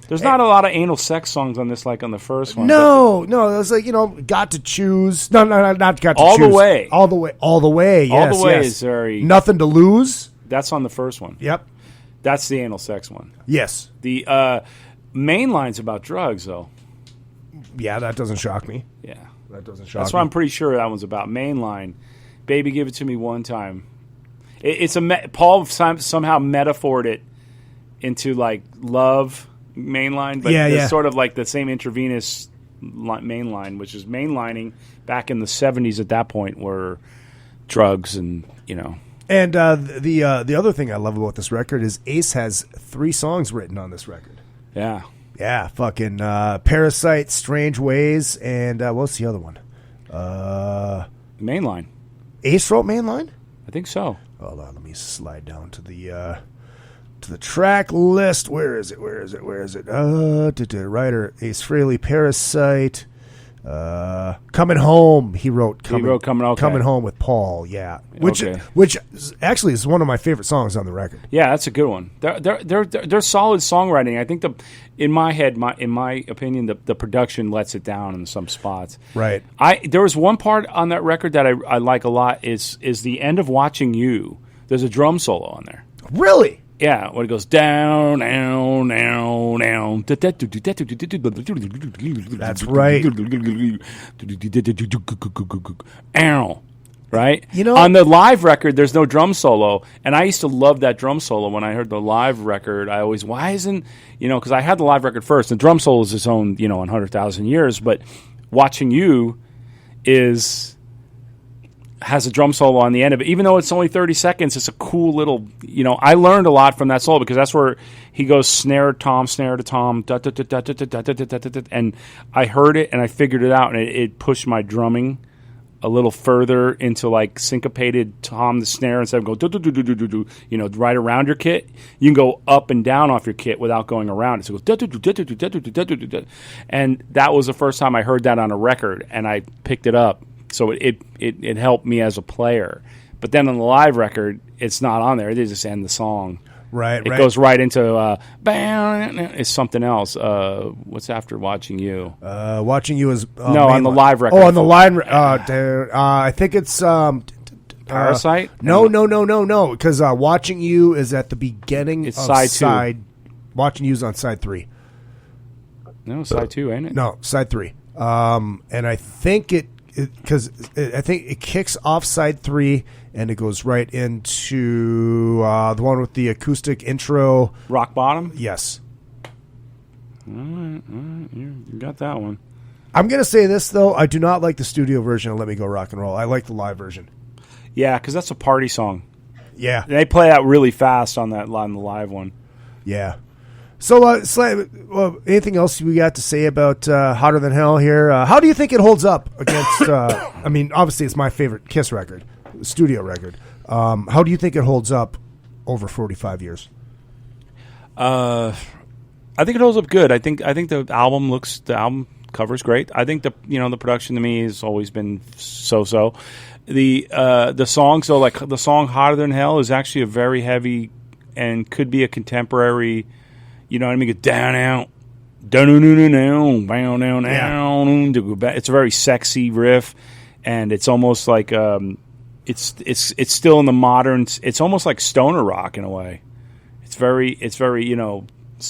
There's not a lot of anal sex songs on this, like on the first one. No. It was like Got to Choose. No, not Got to Choose. All the Way. All the Way. Yes, All the Way is very. Nothing to Lose. That's on the first one. Yep. That's the anal sex one. Yes. The main line's about drugs, though. Yeah, that doesn't shock me. Yeah. That doesn't shock me. That's what I'm pretty sure that one's about. Main line, Baby Give It To Me One Time. It's Paul somehow metaphored it into like love main line, but it's sort of like the same intravenous main line, which is mainlining back in the 70s at that point were drugs and, And the other thing I love about this record is Ace has 3 songs written on this record. Yeah. Yeah, fucking Parasite, Strange Ways, and what's the other one? Mainline. Ace wrote Mainline? I think so. Hold on, let me slide down to the track list. Where is it? Writer Ace Frehley, Parasite, Coming Home. He wrote Coming Home with Paul. Yeah, which actually is one of my favorite songs on the record. Yeah, that's a good one. They're solid songwriting. I think in my opinion, the production lets it down in some spots. Right. There was one part on that record that I like a lot. Is the end of Watching You. There's a drum solo on there. Really? Yeah, when it goes down, down, down, down. That's right. right? You know, on the live record, there's no drum solo, and I used to love that drum solo. When I heard the live record, I always, why isn't, because I had the live record first. The drum solo is its own, 100,000 years, but Watching You has a drum solo on the end of it. Even though it's only 30 seconds, it's a cool little, I learned a lot from that solo because that's where he goes snare to tom, and I heard it and I figured it out, and it pushed my drumming a little further into like syncopated tom the snare instead of go do, right around your kit. You can go up and down off your kit without going around it. So it goes and that was the first time I heard that on a record, and I picked it up. So it helped me as a player. But then on the live record, it's not on there. They just end the song. Right, It goes right into it's something else. What's after Watching You? Watching You is on the live record. Oh, on the line. I think it's Parasite. No. Because Watching You is at the beginning. It's of side 2. Watching You is on side 3. No, side 2, ain't it? No, side 3. And I think I think it kicks off side 3 and it goes right into the one with the acoustic intro. Rock Bottom? Yes. All right, you got that one. I'm going to say this, though. I do not like the studio version of Let Me Go Rock and Roll. I like the live version. Yeah, because that's a party song. Yeah. They play that really fast on the live one. Yeah. So, Slamm, anything else we got to say about Hotter Than Hell here? How do you think it holds up against, obviously it's my favorite Kiss record, studio record. How do you think it holds up over 45 years? I think it holds up good. I think the album cover's great. I think the production to me has always been so. The songs, though, like the song Hotter Than Hell is actually a very heavy and could be a contemporary. You know what I mean? Get down, out, down, it's a very sexy riff, and it's almost like it's still in the modern. It's almost like stoner rock in a way. It's very it's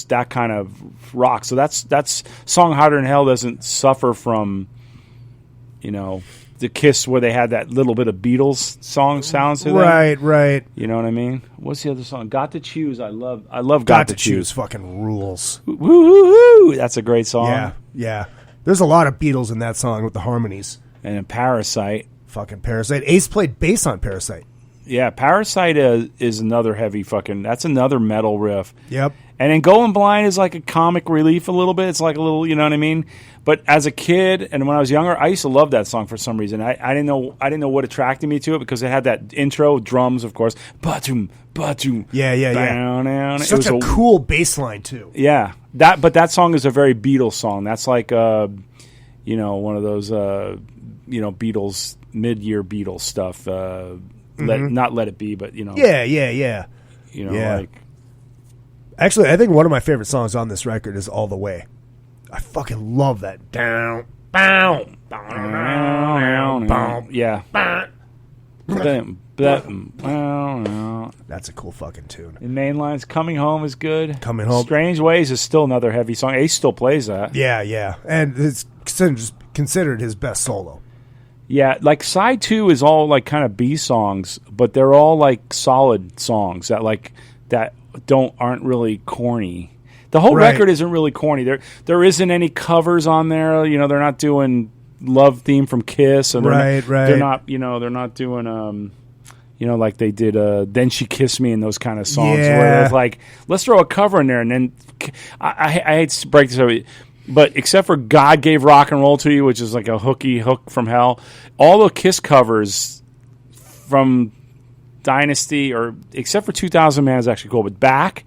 that kind of rock. So that's song Hotter Than Hell doesn't suffer from the Kiss where they had that little bit of Beatles song sounds to them. Right. You know what I mean? What's the other song? Got to Choose. I love Got to Choose. Fucking rules. Woo! That's a great song. Yeah. There's a lot of Beatles in that song with the harmonies. And then Parasite. Fucking Parasite. Ace played bass on Parasite. Yeah, Parasite is another heavy that's another metal riff. Yep. And then Going Blind is like a comic relief a little bit. It's like a little, you know what I mean? But as a kid and when I was younger, I used to love that song for some reason. I didn't know what attracted me to it because it had that intro, drums, of course. Ba-doom. Yeah. Down. Such a cool bass line, too. Yeah. That song is a very Beatles song. That's like, one of those, Beatles, mid-year Beatles stuff. Not Let It Be, but, Yeah. Like... Actually, I think one of my favorite songs on this record is All the Way. I fucking love that. Down, bow, yeah. That's a cool fucking tune. The main lines, Coming Home is good. Coming Home. Strange Ways is still another heavy song. Ace still plays that. Yeah. And it's considered his best solo. Yeah, like side 2 is all like kind of B songs, but they're all like solid songs that aren't really corny. The whole record isn't really corny. There isn't any covers on there. They're not doing Love Theme from Kiss, and they're not doing like they did Then She Kissed Me and those kind of songs where it's like, let's throw a cover in there. And then I hate to break this over, but except for God Gave Rock and Roll to You, which is like a hook from hell, all the Kiss covers from Dynasty, or except for 2000 Man is actually cool, but back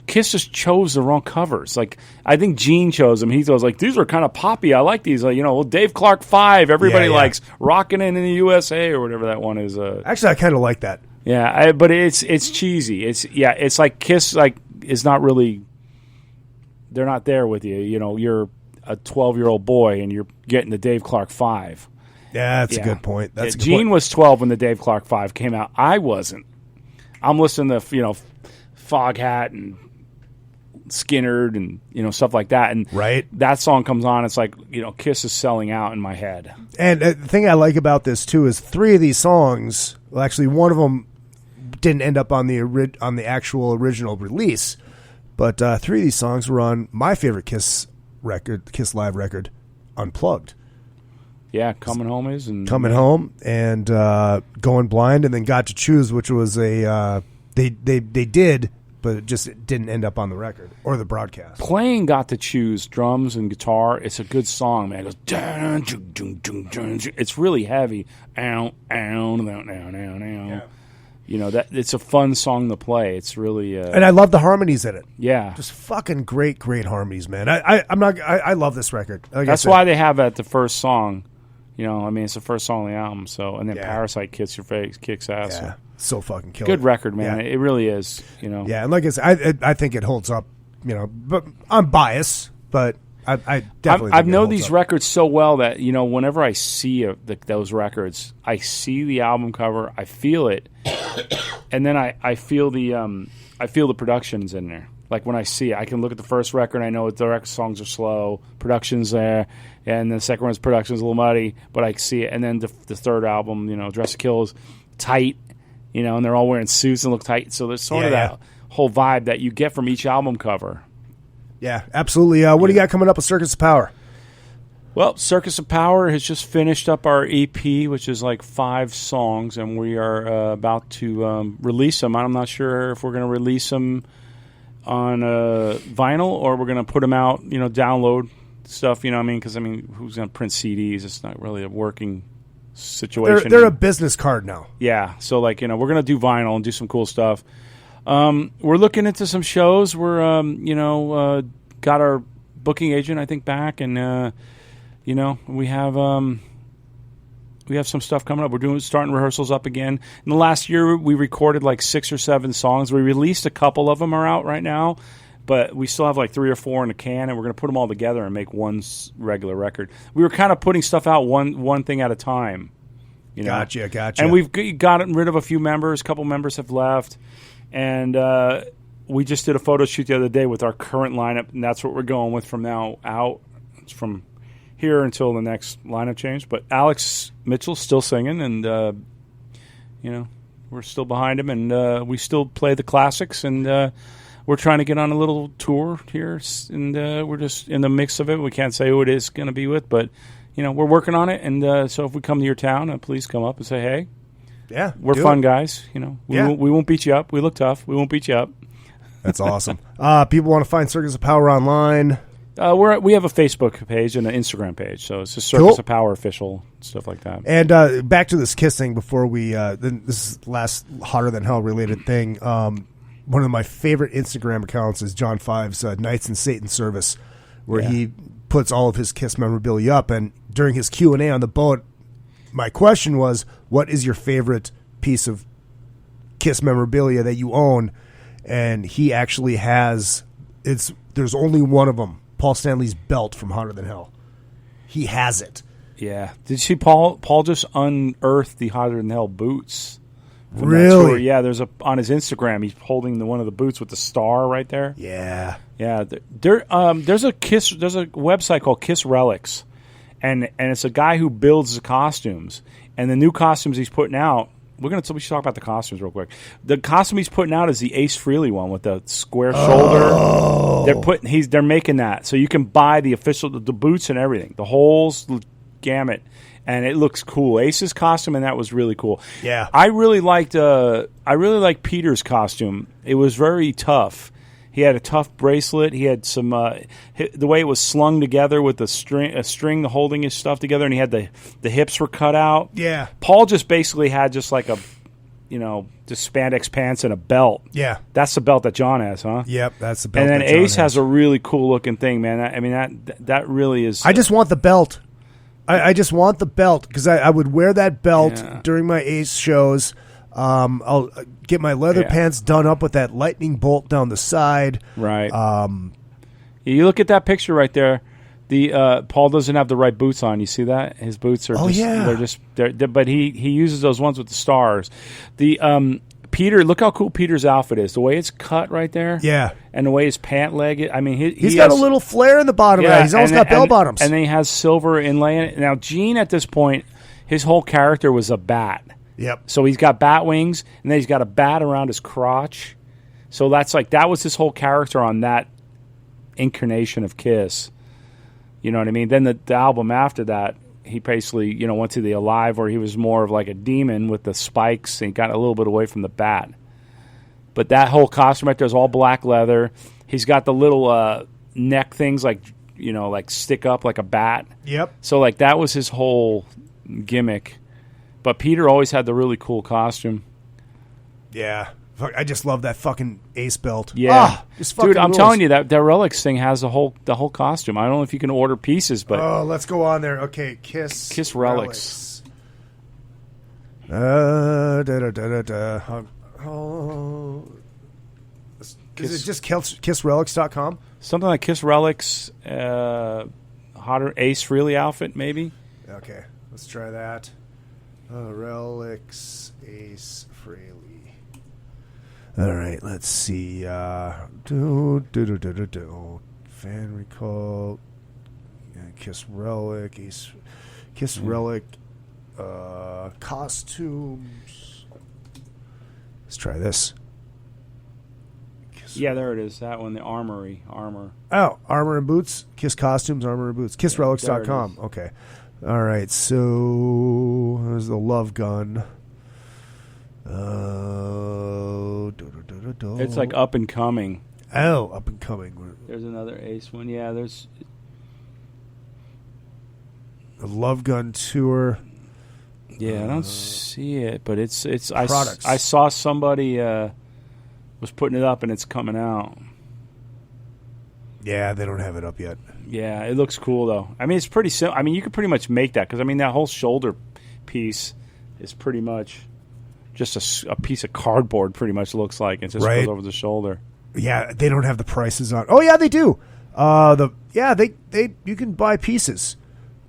Kiss just chose the wrong covers. Like I think Gene chose them. He was like, these are kind of poppy. I like these. Like, Dave Clark 5. Everybody likes Rockin' in the USA or whatever that one is. Actually, I kind of like that. Yeah, but it's cheesy. It's like Kiss is not really. They're not there with you. You're a 12-year-old boy and you're getting the Dave Clark 5. Yeah, that's a good point. Gene was 12 when the Dave Clark 5 came out. I wasn't. I'm listening to Foghat and Skinnerd and stuff like that. And that song comes on, it's like Kiss is selling out in my head. And the thing I like about this too is 3 of these songs. Well, actually, one of them didn't end up on the actual original release, but 3 of these songs were on my favorite Kiss live record, Unplugged. Yeah, Coming Home is and Coming Home and Going Blind, and then Got to Choose, which was a they did, but it just didn't end up on the record or the broadcast. Playing Got to Choose, drums and guitar, it's a good song, man. It goes dun, dun, dun, dun, dun, dun. It's really heavy. Ow, ow, ow, ow. Yeah. That it's a fun song to play. It's really and I love the harmonies in it. Yeah, just fucking great harmonies, man. I love this record. Like that's why they have at the first song. It's the first song on the album. So, and then Parasite kicks your face, kicks ass. Yeah, so fucking killer. Good record, man. Yeah. It really is. Yeah, and like I said, I think it holds up. But I'm biased, but I definitely. I know these records so well that whenever I see those records, I see the album cover, I feel it, and then I feel the productions in there. Like when I see it, I can look at the first record and I know the record songs are slow, production's there, and the second one's production's a little muddy, but I see it. And then the third album, Dress to Kill is tight, and they're all wearing suits and look tight. So there's sort of that whole vibe that you get from each album cover. Yeah, absolutely. What do you got coming up with Circus of Power? Well, Circus of Power has just finished up our EP, which is like 5 songs, and we are about to release them. I'm not sure if we're going to release them on vinyl or we're going to put them out, download stuff, because who's going to print CDs? It's not really a working situation. They're a business card now. Yeah, so we're going to do vinyl and do some cool stuff. We're looking into some shows. We're got our booking agent, I think, back, and we have some stuff coming up. We're starting rehearsals up again. In the last year, we recorded like 6 or 7 songs. We released a couple of them are out right now, but we still have like 3 or 4 in the can, and we're going to put them all together and make one regular record. We were kind of putting stuff out one thing at a time. Gotcha. And we've gotten rid of a few members. A couple members have left, and we just did a photo shoot the other day with our current lineup, and that's what we're going with from now out. It's from here until the next lineup change. But Alex Mitchell's still singing, and we're still behind him, and we still play the classics, and we're trying to get on a little tour here, and we're just in the mix of it. We can't say who it is going to be with, but we're working on it, and so if we come to your town, please come up and say hey. Yeah, we're fun guys. We won't beat you up. We look tough. We won't beat you up. That's awesome. People want to find Circus of Power online. We have a Facebook page and an Instagram page, so it's just Circus of Power official, stuff like that. And back to this Kiss thing before we this last Hotter Than Hell related thing. One of my favorite Instagram accounts is John Five's Knights in Satan Service, where he puts all of his Kiss memorabilia up. And during his Q&A on the boat, my question was, what is your favorite piece of Kiss memorabilia that you own? And he actually has, there's only one of them. Paul Stanley's belt from Hotter Than Hell. He has it. Yeah. Did you see Paul just unearthed the Hotter Than Hell boots? Really? Yeah, there's on his Instagram, he's holding one of the boots with the star right there. Yeah. Yeah. There's a website called Kiss Relics, and it's a guy who builds the costumes. And the new costumes he's putting out, we should talk about the costumes real quick. The costume he's putting out is the Ace Frehley one with the square shoulder. They're making that, so you can buy the official the boots and everything, the whole gamut, and it looks cool. Ace's costume and that was really cool. Yeah, I really liked Peter's costume. It was very tough. He had a tough bracelet. He had some the way it was slung together with a string holding his stuff together, and he had the hips were cut out. Yeah. Paul just basically had just like a, just spandex pants and a belt. Yeah. That's the belt that John has, huh? Yep, that's the belt. And then that John Ace has a really cool looking thing, man. That really is. I just want the belt. I just want the belt because I would wear that belt during my Ace shows. I'll get my leather pants done up with that lightning bolt down the side. Right. You look at that picture right there. The Paul doesn't have the right boots on. You see that? His boots are but he uses those ones with the stars. The Peter, look how cool Peter's outfit is. The way it's cut right there. Yeah. And the way his pant leg is. I mean, he's got a little flare in the bottom of that. He's almost got bell bottoms. And then he has silver inlay in it. Now, Gene, at this point, his whole character was a bat. Yep. So he's got bat wings, and then he's got a bat around his crotch. So that was his whole character on that incarnation of Kiss. You know what I mean? Then the album after that, he basically, went to the Alive, where he was more of like a demon with the spikes, and he got a little bit away from the bat. But that whole costume right there is all black leather. He's got the little neck things like stick up like a bat. Yep. So like that was his whole gimmick. But Peter always had the really cool costume. Yeah. I just love that fucking ace belt. Yeah. Just dude, I'm rules. telling you, that Relics thing has the whole costume. I don't know if you can order pieces, but let's go on there. Okay, Kiss Relics. Is it just KissRelics.com? Something like Kiss Relics, hotter Ace Frehley outfit, maybe. Okay, let's try that. Relics Ace Frehley. All right, let's see. Fan recall. Kiss Relic. Kiss Relic. Costumes. Let's try this. Yeah, there it is. That one, the armor. Oh, armor and boots. Kiss costumes, armor and boots. KissRelics.com. Okay. All right, so there's the Love Gun. It's like Up and Coming. Oh, Up and Coming. There's another Ace one. Yeah, there's the Love Gun tour. Yeah, I don't see it, but it's products. I saw somebody was putting it up, and it's coming out. Yeah, they don't have it up yet. Yeah, it looks cool though. I mean, it's pretty simple. I mean, you could pretty much make that because I mean that whole shoulder piece is pretty much just a piece of cardboard. Pretty much looks like it just goes over the shoulder. Yeah, they don't have the prices on. Oh yeah, they do. They you can buy pieces.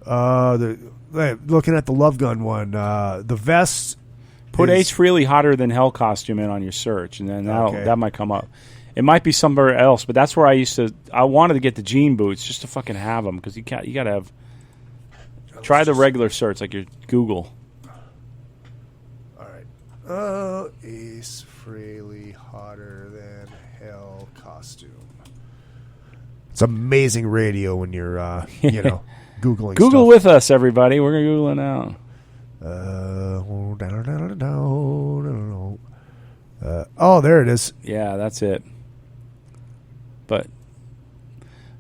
Looking at the Love Gun one, the vest. Put Ace Frehley Hotter Than Hell costume in on your search, and then that might come up. It might be somewhere else, but that's where I wanted to get the jean boots just to fucking have them because you got to have. Try the regular search like your Google. All right. Ace Frehley Hotter Than Hell costume. It's amazing radio when you're, Googling Google stuff. with us, everybody. We're going to Google it now. There it is. Yeah, that's it. But,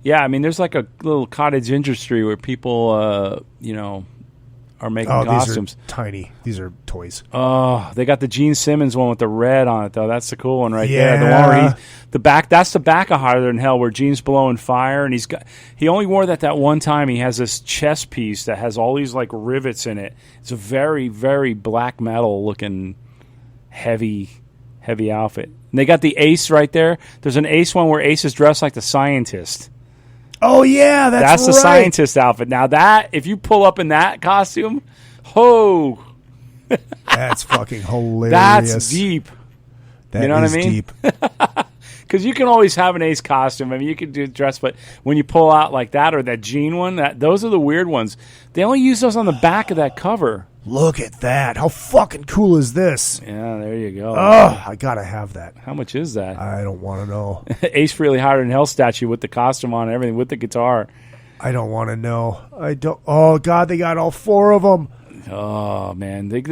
yeah, I mean, there's like a little cottage industry where people, are making costumes. These are tiny. These are toys. Oh, they got the Gene Simmons one with the red on it, though. That's the cool one right there. The one where that's the back of Hotter Than Hell where Gene's blowing fire, and he only wore that one time. He has this chest piece that has all these like rivets in it. It's a very, very black metal looking heavy outfit. And they got the Ace right there. There's an Ace one where Ace is dressed like the scientist. Oh yeah, that's the scientist outfit. Now that if you pull up in that costume, that's fucking hilarious. That's deep. You know what I mean? Deep. Because you can always have an Ace costume. I mean, you can do dress, but when you pull out like that or that Gene one, those are the weird ones. They only use those on the back of that cover. Look at that. How fucking cool is this? Yeah, there you go. Oh, I gotta have that. How much is that? I don't want to know. Ace Frehley Hotter Than Hell statue with the costume on and everything, with the guitar. I don't want to know. I don't. Oh God, they got all four of them. Oh man, they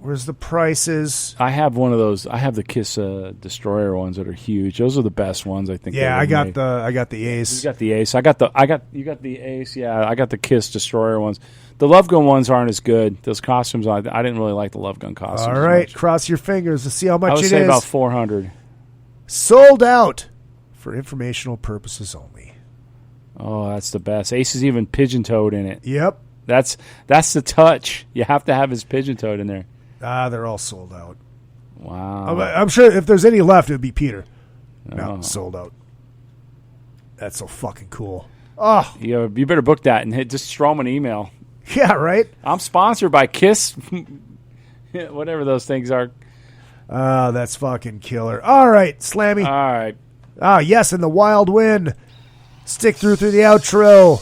Where's the prices? I have one of those. I have the Kiss Destroyer ones that are huge. Those are the best ones, I think. Yeah, I got the Ace. You got the Ace. You got the Ace. Yeah, I got the Kiss Destroyer ones. The Love Gun ones aren't as good. Those costumes, I didn't really like the Love Gun costumes. All right, cross your fingers to see how much it is. I would say about 400. Sold out for informational purposes only. Oh, that's the best. Ace is even pigeon-toed in it. Yep. That's the touch. You have to have his pigeon-toed in there. They're all sold out. Wow. I'm sure if there's any left, it would be Peter. No, sold out. That's so fucking cool. Oh, you better book that and just throw him an email. Yeah, right. I'm sponsored by Kiss Whatever those things are. Oh, that's fucking killer. All right, Slammy. All right. Ah, yes, and the wild win. Stick through the outro.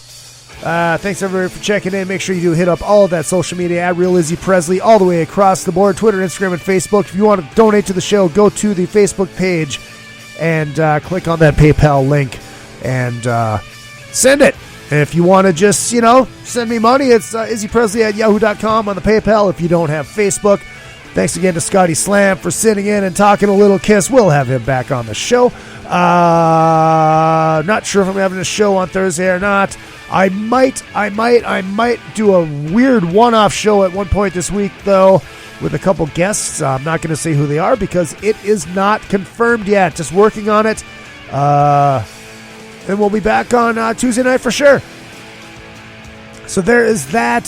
Thanks, everybody, for checking in. Make sure you do hit up all of that social media at Real Izzy Presley all the way across the board, Twitter, Instagram, and Facebook. If you want to donate to the show, go to the Facebook page and click on that PayPal link and send it. And if you want to just, send me money, it's izzypresley@yahoo.com on the PayPal if you don't have Facebook. Thanks again to Scotty Slamm for sitting in and talking a little Kiss. We'll have him back on the show. Not sure if I'm having a show on Thursday or not. I might do a weird one-off show at one point this week, though, with a couple guests. I'm not going to say who they are because it is not confirmed yet. Just working on it. And we'll be back on Tuesday night for sure. So there is that.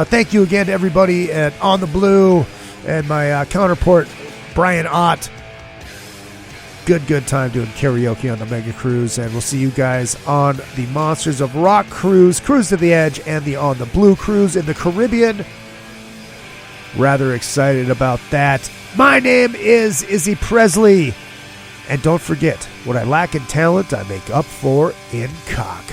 Thank you again to everybody at On the Blue and my counterpart, Brian Ott. Good time doing karaoke on the MegaCruise, and we'll see you guys on the Monsters of Rock Cruise, Cruise to the Edge, and the On the Blue Cruise in the Caribbean. Rather excited about that. My name is Izzy Presley, and don't forget, what I lack in talent, I make up for in cock.